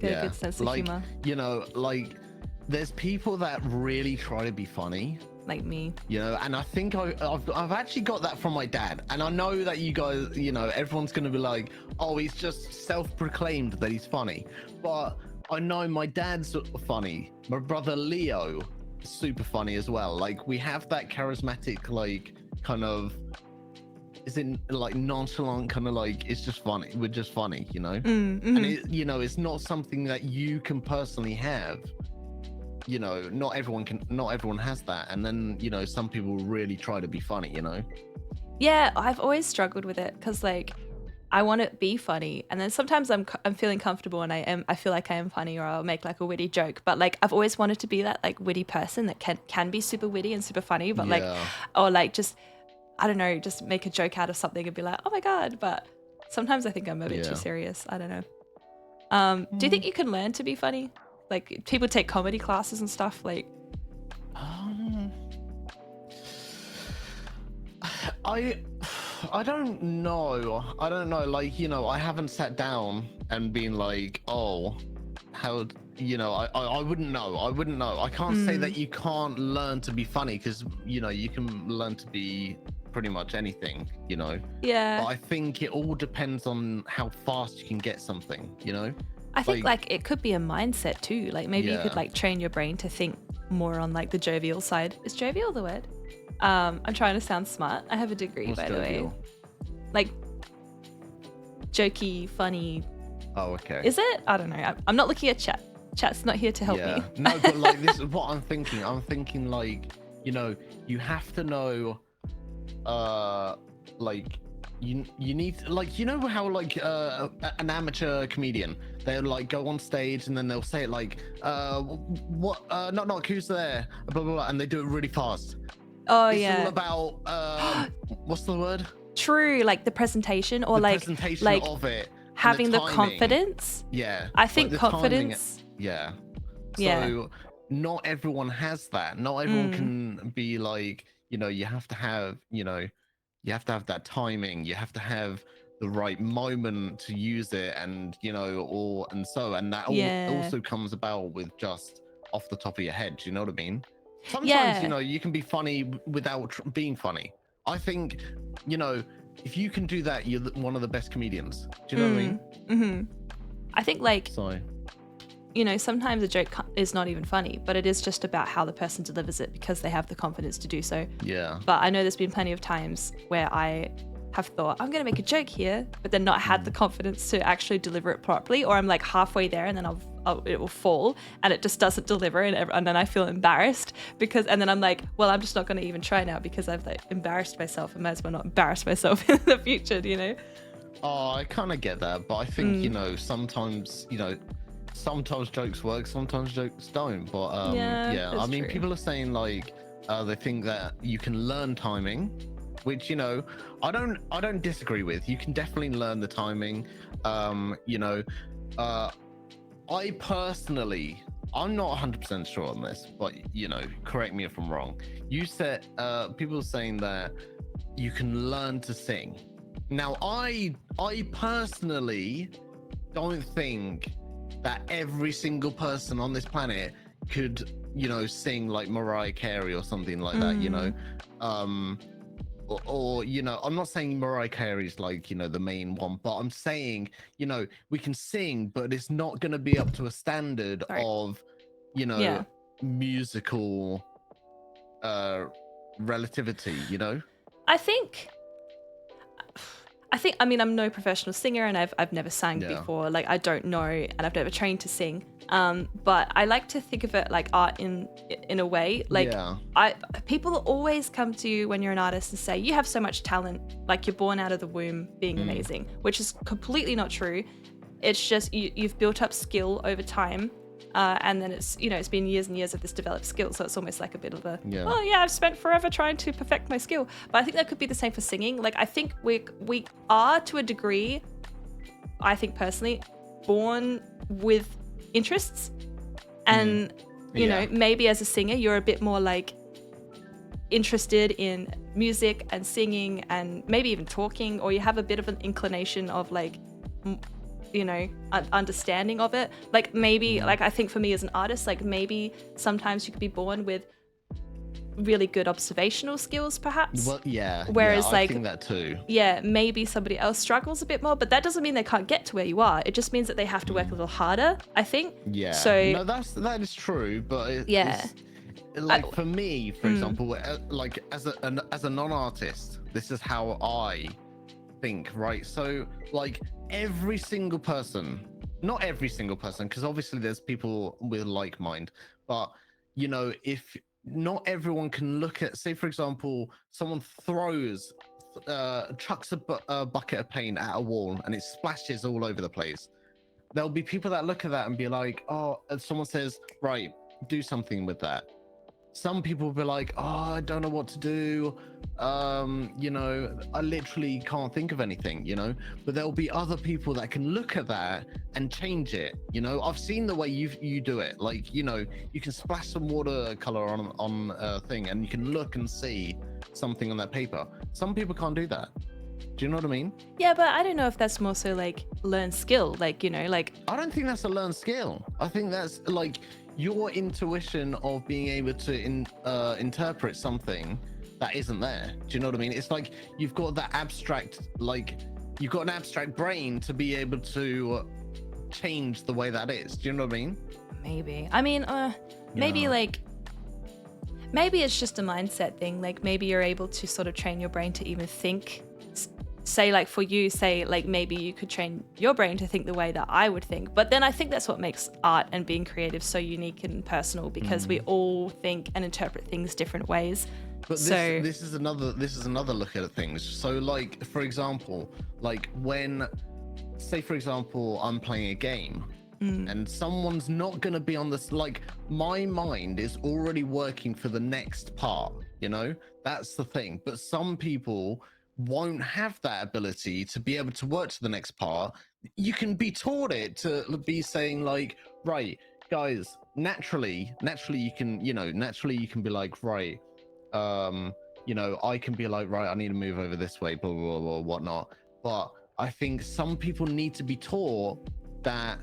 got a good sense of like, humor. You know, like there's people that really try to be funny, like me, you know, and I think I've actually got that from my dad, and I know that you guys, you know, everyone's gonna be like, oh, he's just self-proclaimed that he's funny, but I know my dad's funny. My brother Leo is super funny as well. Like we have that charismatic, like kind of, is it like nonchalant kind of like, it's just funny, we're just funny, you know. And it, you know, it's not something that you can personally have, you know. Not everyone has that, and then, you know, some people really try to be funny, you know. Yeah, I've always struggled with it because like I want to be funny, and then sometimes I'm feeling comfortable and I feel like I am funny, or I'll make like a witty joke, but like I've always wanted to be that like witty person that can be super witty and super funny, but like, or like just, I don't know, just make a joke out of something and be like, oh my god. But sometimes I think I'm a bit too serious. I don't know. Do you think you can learn to be funny? Like people take comedy classes and stuff, like I don't know. Like, you know, I haven't sat down and been like, oh, how, you know, I wouldn't know. I can't say that you can't learn to be funny, because, you know, you can learn to be pretty much anything, you know. Yeah. But I think it all depends on how fast you can get something, you know. I think like it could be a mindset too. Like maybe you could like train your brain to think more on like the jovial side. Is jovial the word? I'm trying to sound smart. I have a degree, What's by jovial? the way. Like jokey, funny. Oh, okay. Is it? I don't know. I'm not looking at chat. Chat's not here to help me. No, but like this is what I'm thinking. I'm thinking like, you know, you have to know, like you need, like, you know how like an amateur comedian, they'll like go on stage and then they'll say it like what knock, who's there, blah blah blah, and they do it really fast. Oh, it's yeah. all about what's the word? True, like the presentation, or the like presentation like of it, having the timing. confidence. Yeah, I think like confidence. Yeah. Yeah. So not everyone has that. Not everyone can be like, you know, you have to have, you know, you have to have that timing. You have to have the right moment to use it, and you know, and that also comes about with just off the top of your head. Do you know what I mean? Sometimes, you know, you can be funny without being funny. I think, you know, if you can do that, you're one of the best comedians. Do you know what I mean? Mm-hmm. I think like, So, you know, sometimes a joke is not even funny, but it is just about how the person delivers it, because they have the confidence to do so. yeah. But I know there's been plenty of times where I have thought, I'm going to make a joke here, but then not had the confidence to actually deliver it properly, or I'm like halfway there and then it will fall and it just doesn't deliver, and then I feel embarrassed and then I'm like, well, I'm just not going to even try now because I've like embarrassed myself. I might as well not embarrass myself in the future, you know? Oh, I kind of get that, but I think, you know, sometimes jokes work, sometimes jokes don't. But I mean, true. people are saying like, They think that you can learn timing, which, you know, I don't disagree with. You can definitely learn the timing. You know, I personally, I'm not 100% sure on this, but, you know, correct me if I'm wrong. You said people saying that you can learn to sing. Now, I personally don't think that every single person on this planet could, you know, sing like Mariah Carey or something like that, you know. Or, you know, I'm not saying Mariah Carey's like, you know, the main one, but I'm saying, you know, we can sing, but it's not going to be up to a standard of, you know, musical relativity, you know. I mean, I'm no professional singer, and I've never sang before. Like, I don't know, and I've never trained to sing. But I like to think of it like art in a way. Like, people always come to you when you're an artist and say, you have so much talent, like you're born out of the womb being amazing, which is completely not true. It's just you've built up skill over time. And then it's, you know, it's been years and years of this developed skill, so it's almost like a bit of a, oh yeah, I've spent forever trying to perfect my skill. But I think that could be the same for singing. Like, I think we are, to a degree, I think personally, born with interests, and you know, maybe as a singer you're a bit more like interested in music and singing and maybe even talking, or you have a bit of an inclination of like, you know, understanding of it. Like, maybe, like, I think for me as an artist, like, maybe sometimes you could be born with really good observational skills, perhaps. Well, yeah. Whereas, I like, think that too. Yeah, maybe somebody else struggles a bit more, but that doesn't mean they can't get to where you are. It just means that they have to work a little harder, I think. Yeah. So no, that is true, but it's, like, for me, for example, like as a non-artist, this is how I think, right? So, like, every single person, not every single person, because obviously there's people with like mind, but, you know, if not everyone can look at, say for example, someone chucks a bucket of paint at a wall and it splashes all over the place, there'll be people that look at that and be like, oh, and someone says, right, do something with that. Some people will be like, oh, I don't know what to do. You know, I literally can't think of anything, you know, but there'll be other people that can look at that and change it. You know, I've seen the way you do it. Like, you know, you can splash some watercolor on a thing and you can look and see something on that paper. Some people can't do that. Do you know what I mean? Yeah, but I don't know if that's more so like learned skill. Like, you know, like, I don't think that's a learned skill. I think that's like your intuition of being able to interpret something that isn't there. Do you know what I mean? It's like you've got that abstract, like, you've got an abstract brain to be able to change the way that is. Do you know what I mean? Maybe. I mean, maybe like, maybe it's just a mindset thing. Like, maybe you're able to sort of train your brain to even think. Say, like, for you, say, like, maybe you could train your brain to think the way that I would think. But then I think that's what makes art and being creative so unique and personal, because we all think and interpret things different ways. But this is another look at things. So, like, for example, like when, say for example, I'm playing a game and someone's not going to be on this, like, my mind is already working for the next part, you know, that's the thing. But some people won't have that ability to be able to work to the next part. You can be taught it to be saying, like, right, guys, naturally you can, you know, naturally you can be like, right, you know, I can be like, right, I need to move over this way, blah blah blah, whatnot. But I think some people need to be taught that,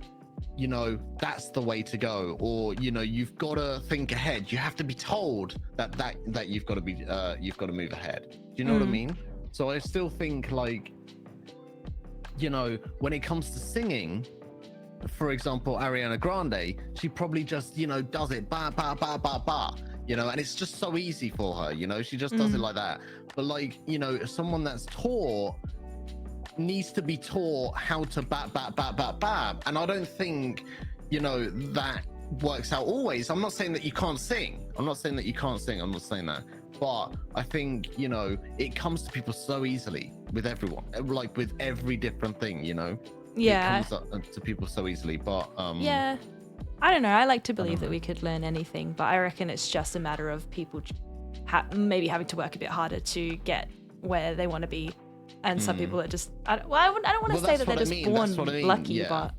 you know, that's the way to go, or, you know, you've got to think ahead. You have to be told that you've got to be you've got to move ahead. Do you know what I mean? So I still think, like, you know, when it comes to singing, for example, Ariana Grande, she probably just, you know, does it ba ba ba ba ba, you know, and it's just so easy for her, you know, she just does it like that. But, like, you know, someone that's taught needs to be taught how to bat bat bat bat bat, and I don't think, you know, that works out always. I'm not saying that you can't sing. I'm not saying that. But I think, you know, it comes to people so easily with everyone, like with every different thing, you know. Yeah. It comes to people so easily, but yeah. I don't know. I like to believe that we could learn anything, but I reckon it's just a matter of people maybe having to work a bit harder to get where they want to be, and some people are just I don't want to say that they're just born lucky, but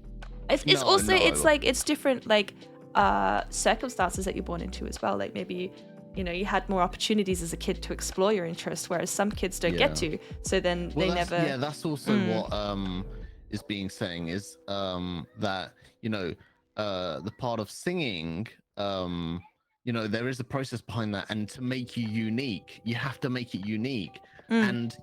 it's also it's like it's different like circumstances that you're born into as well. Like maybe you had more opportunities as a kid to explore your interests, whereas some kids don't get to. So then they never. Yeah, that's also what is being saying is that the part of singing, there is a process behind that, and to make you unique, you have to make it unique. And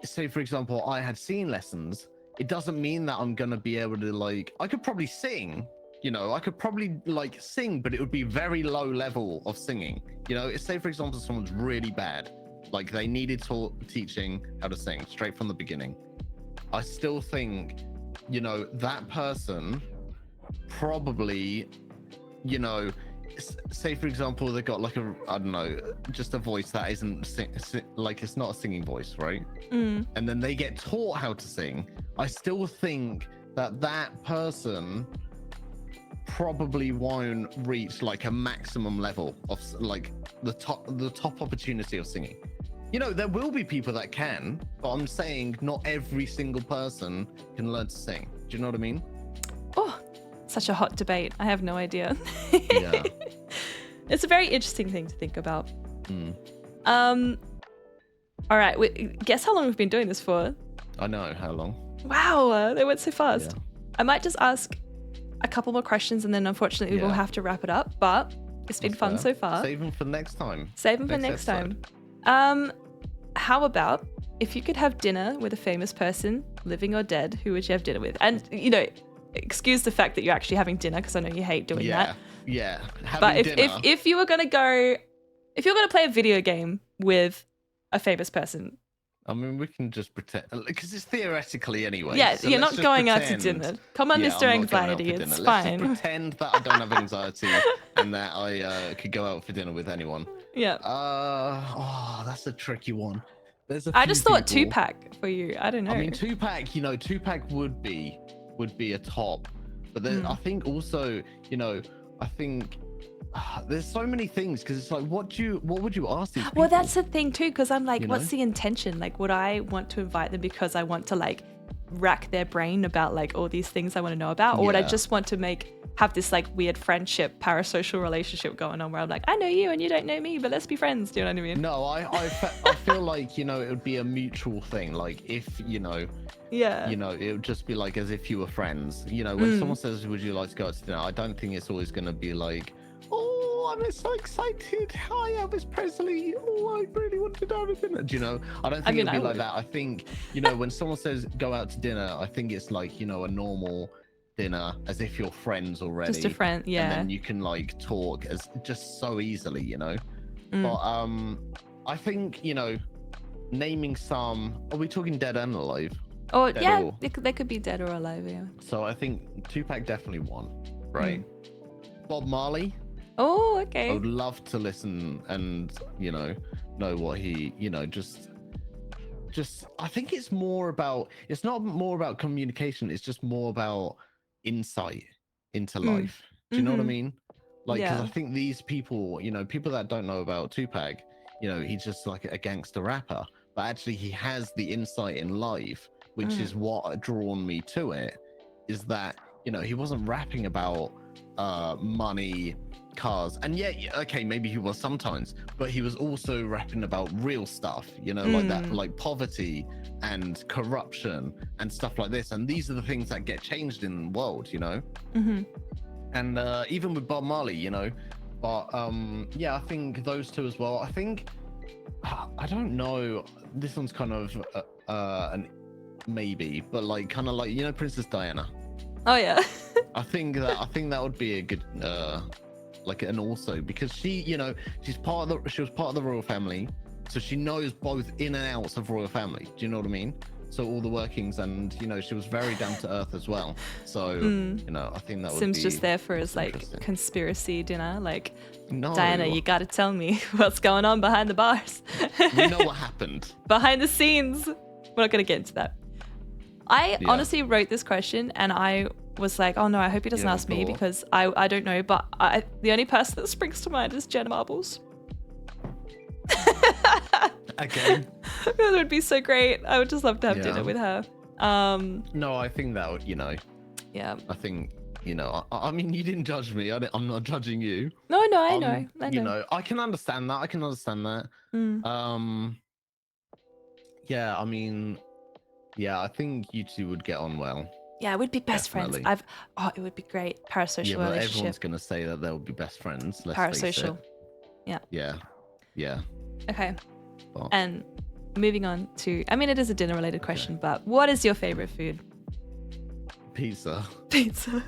say for example, I had singing lessons. It doesn't mean that I'm gonna be able to like. I could probably sing. I could probably like sing, but it would be very low level of singing. Say for example, someone's really bad, like they needed teaching how to sing straight from the beginning. I still think, that person probably, say for example, they got like I don't know, just a voice that isn't like it's not a singing voice, right? And then they get taught how to sing. I still think that person probably won't reach like a maximum level of like the top opportunity of singing. There will be people that can, but I'm saying not every single person can learn to sing. Do you know what I mean? Oh, such a hot debate. I have no idea. Yeah. It's a very interesting thing to think about. All right, guess how long we've been doing this for? I know, how long? Wow, they went so fast. Yeah. I might just ask a couple more questions and then unfortunately we'll have to wrap it up, but it's been fun so far. Save them for next time. Save them for next time. How about if you could have dinner with a famous person, living or dead, who would you have dinner with? And excuse the fact that you're actually having dinner because I know you hate doing that. Yeah. But if you were gonna play a video game with a famous person. I mean, we can just pretend, because it's theoretically anyway. Yeah, so you're not going out to dinner. Come on, Mr. Anxiety, it's fine. Let's just pretend that I don't have anxiety and that I could go out for dinner with anyone. Yeah. That's a tricky one. I just thought 2-pack for you. I don't know. I mean, 2-pack, 2-pack would be a top. But then I think also, there's so many things because it's like, what would you ask these people? Well, that's the thing too, because I'm like, what's the intention? Like, would I want to invite them because I want to like rack their brain about like all these things I want to know about, or would I just want to have this like weird friendship, parasocial relationship going on where I'm like, I know you and you don't know me, but let's be friends. Do you know what I mean? No, I feel like it would be a mutual thing. Like if it would just be like as if you were friends. When someone says, "Would you like to go out to dinner?" I don't think it's always going to be like, "Oh, I'm so excited. Hi, Elvis Presley. Oh, I really want to go out to dinner." Do you know? I don't think it'd be like that. I think, when someone says go out to dinner, I think it's like, a normal dinner as if you're friends already. Just a friend, yeah. And then you can like talk as just so easily, But I think, naming some, are we talking dead and alive? Oh, yeah, they could be dead or alive, yeah. So I think 2-pack definitely won, right? Bob Marley. Oh, okay. I would love to listen and know what he just I think it's not more about communication, it's just more about insight into life. Do you know what I mean? Like, because I think these people, people that don't know about 2-pack, he's just like a gangster rapper, but actually he has the insight in life, which is what drawn me to it, is that he wasn't rapping about money, cars, and okay, maybe he was sometimes, but he was also rapping about real stuff, like that, like poverty and corruption and stuff like this, and these are the things that get changed in the world, and even with Bob Marley, but I think those two as well. I think I don't know, this one's kind of an maybe, but like kind of like Princess Diana. Oh yeah. I think that would be a good and also because she was part of the royal family, so she knows both in and outs of royal family. Do you know what I mean? So all the workings, and she was very down to earth as well. So I think that would Sim's be just there for his like conspiracy dinner. Like, no, Diana, you got to tell me what's going on behind the bars. We know what happened behind the scenes. We're not gonna get into that. I honestly wrote this question and I was like, oh no, I hope he doesn't ask me because I don't know, but the only person that springs to mind is Jenna Marbles. Again. That would be so great. I would just love to have dinner with her. No, I think that would, Yeah. I think, I mean, you didn't judge me. I'm not judging you. No, I know. I can understand that. Yeah, I mean, yeah, I think you two would get on well. Yeah, we'd be best Definitely. friends. It would be great. Parasocial Yeah, but relationship. everyone's gonna say that they'll be best friends. Let's face Parasocial. it. Yeah. Okay. Well, And moving on to, I mean, it is a dinner related question, but what is your favorite food? pizza. Pizza.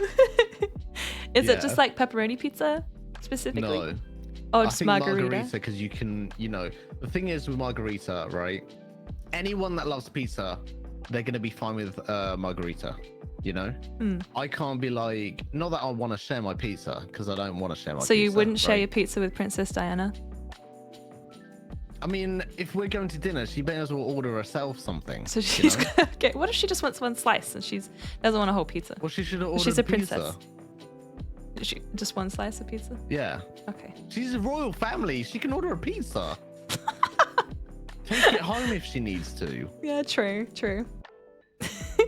Is it just like pepperoni pizza specifically? No. Oh, I just think margarita? because you can, the thing is with margarita, right? Anyone that loves pizza, they're gonna be fine with margarita. I can't be like, not that I want to share my pizza, because I don't want to share my pizza. So you wouldn't share right? your pizza with Princess Diana? I mean, if we're going to dinner, she may as well order herself something. So she's gonna get, what if she just wants one slice and she doesn't want a whole pizza? Well, she should have ordered She's a princess. pizza. She, just one slice of pizza? Yeah. Okay. She's a royal family. She can order a pizza. Take it home if she needs to. Yeah, true.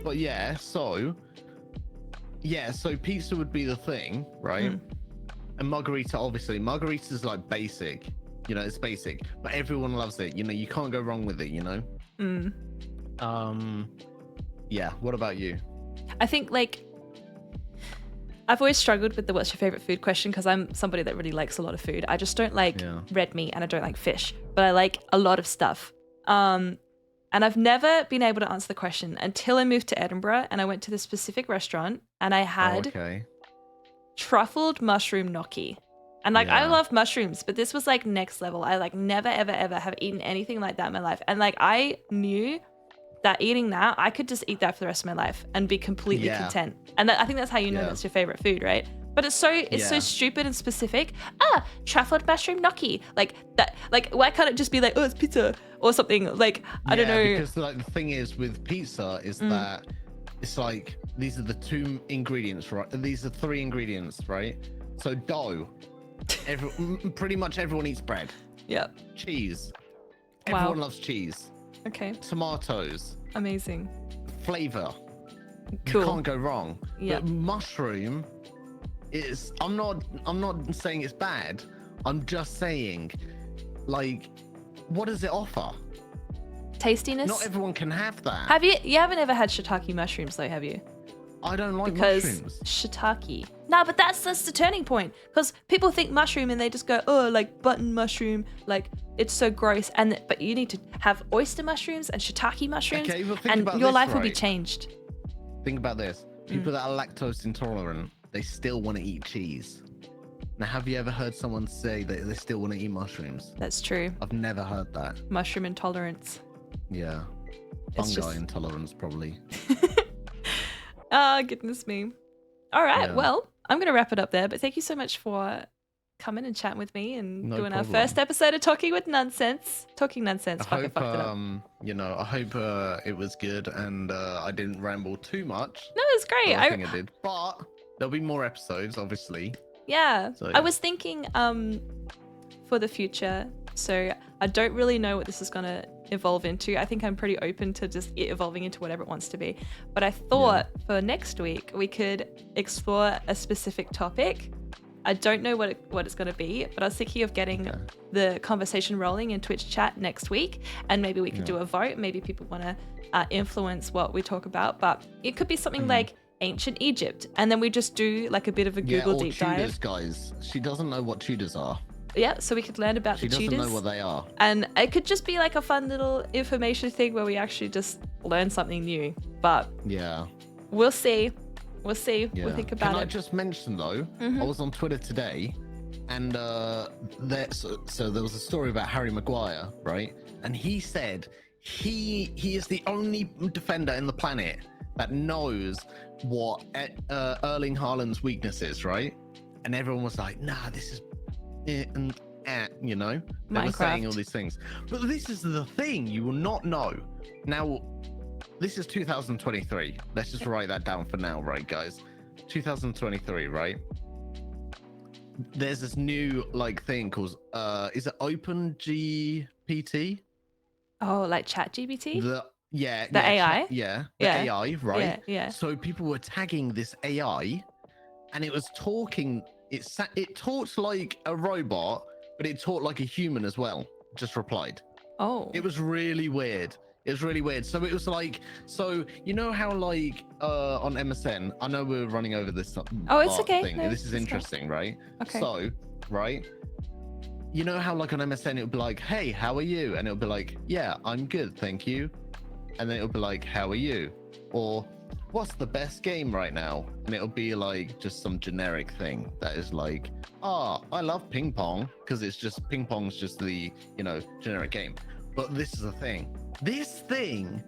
But so pizza would be the thing, right? And margarita, obviously, margarita's like basic, it's basic, but everyone loves it. You can't go wrong with it. Yeah. What about you? I think I've always struggled with the what's your favorite food question because I'm somebody that really likes a lot of food. I just don't like red meat and I don't like fish, but I like a lot of stuff. And I've never been able to answer the question until I moved to Edinburgh and I went to this specific restaurant and I had truffled mushroom gnocchi. And I love mushrooms, but this was like next level. I never, ever have eaten anything like that in my life. And I knew that eating that, I could just eat that for the rest of my life and be completely content. And I think that's how you know that's your favorite food, right? But it's so stupid and specific. Truffled mushroom gnocchi. Why can't it just be like, oh, it's pizza or something? I don't know. Because the thing is with pizza is that it's like, these are the two ingredients, right? These are three ingredients, right? So dough. Pretty much everyone eats bread. Yep. Cheese. Everyone loves cheese. Okay. Tomatoes. Amazing. Flavor. Cool. You can't go wrong. Yeah. But mushroom is, I'm not saying it's bad. I'm just saying, what does it offer? Tastiness. Not everyone can have that. You haven't ever had shiitake mushrooms though, have you? I don't like because mushrooms. Shiitake. No, but that's the turning point. Because people think mushroom and they just go, oh, button mushroom, it's so gross. But you need to have oyster mushrooms and shiitake mushrooms, and your life will be changed. Think about this: people that are lactose intolerant, they still want to eat cheese. Now, have you ever heard someone say that they still want to eat mushrooms? That's true. I've never heard that. Mushroom intolerance. Yeah, fungi intolerance probably. Oh, goodness me. All right, well, I'm going to wrap it up there, but thank you so much for coming and chatting with me and doing our first episode of Talking Nunsense. Talking Nunsense. I hope it was good and I didn't ramble too much. No, it was great. I think I did. But there'll be more episodes, obviously. Yeah. So, I was thinking for the future, so I don't really know what this is going to evolve into. I think I'm pretty open to just it evolving into whatever it wants to be. But I thought for next week we could explore a specific topic. I don't know what it's going to be, but I was thinking of getting the conversation rolling in Twitch chat next week, and maybe we could do a vote. Maybe people want to influence what we talk about, but it could be something like ancient Egypt, and then we just do a bit of a Google deep Tudors, dive. Guys, she doesn't know what Tudors are. Yeah, so we could learn about the Tudors. She doesn't know what they are. And it could just be a fun little information thing where we actually just learn something new. But we'll see. We'll see. Yeah. We'll think about it. Can I just mention though, I was on Twitter today, and there was a story about Harry Maguire, right? And he said he is the only defender in the planet that knows what Erling Haaland's weakness is, right? And everyone was like, nah, this is they were saying all these things, but this is the thing you will not know. Now this is 2023, let's just write that down for now, right guys? 2023, right? there's this new like thing called is it OpenGPT? Oh, like ChatGPT? The The AI? the Yeah. AI, right? Yeah, yeah. So people were tagging this AI, and it was talking. It talked like a robot, but it talked like a human as well. Just replied. Oh. It was really weird. It was really weird. So it was like, so you know how like on MSN, I know we're running over this Oh, it's art okay. thing. No, This is it's fine. interesting, right? Okay. So, right, you know how like on MSN it would be like, hey, how are you? And it would be like, yeah, I'm good, thank you. And then it would be like, how are you? Or what's the best game right now? And it'll be like just some generic thing that is like, I love ping pong, because it's just ping pong's just the, you know, generic game. But this is the thing. This thing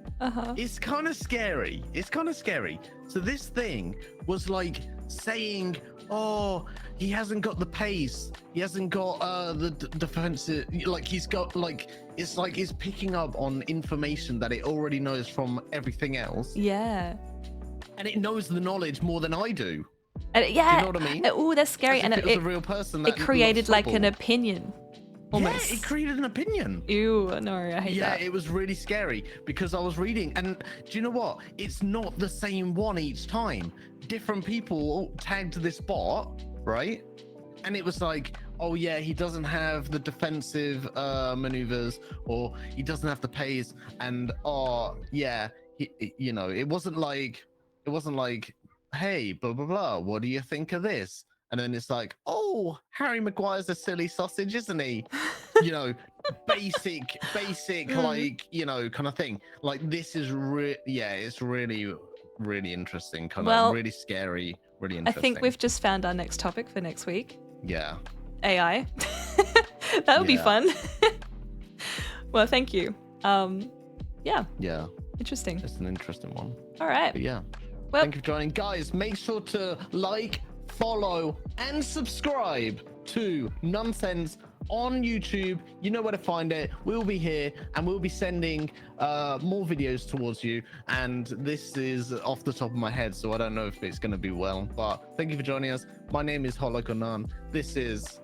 is kind of scary. It's kind of scary. So this thing was like saying, oh, he hasn't got the pace. He hasn't got the defensive. Like he's got like, it's like he's picking up on information that it already knows from everything else. Yeah. And it knows the knowledge more than I do. And Do you know what I mean? Oh, that's scary. As And if it was a real person. That it created loves like an football. opinion. Almost. Yeah, it created an opinion. Ew, no, I hate that. Yeah, it was really scary because I was reading, and do you know what? It's not the same one each time. Different people tagged this bot, right? And it was like, oh yeah, he doesn't have the defensive maneuvers, or he doesn't have the pace, and oh yeah, you know, it wasn't like, hey, blah blah blah, what do you think of this? And then it's like, oh, Harry Maguire's a silly sausage, isn't he? You know, basic, like, you know, kind of thing. Like this is it's really, really interesting, kind of really scary, really I interesting. think we've just found our next topic for next week. Yeah. AI. That would be fun. Well, thank you. Yeah. Yeah. Interesting. It's an interesting one. All right. But yeah. Well, Thank you for joining. Guys, make sure to like, follow, and subscribe to Nunsense on YouTube. You know where to find it. We'll be here, and we'll be sending more videos towards you. And this is off the top of my head, so I don't know if it's going to be well. But thank you for joining us. My name is HotLocalNun. This is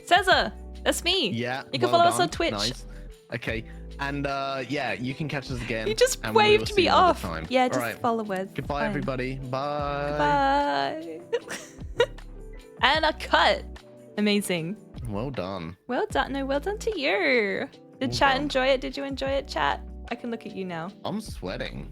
Sezza. That's me. Yeah. You can follow us on Twitch. Nice. Okay. And yeah, you can catch us again. You just and we will waved see me you another off. time. Yeah, All just right. follow us. Goodbye, Fine. everybody. Bye. Goodbye. And a cut. Amazing. Well done. Well done. No, well done to you. Did Well chat done. enjoy it? Did you enjoy it, chat? I can look at you now. I'm sweating.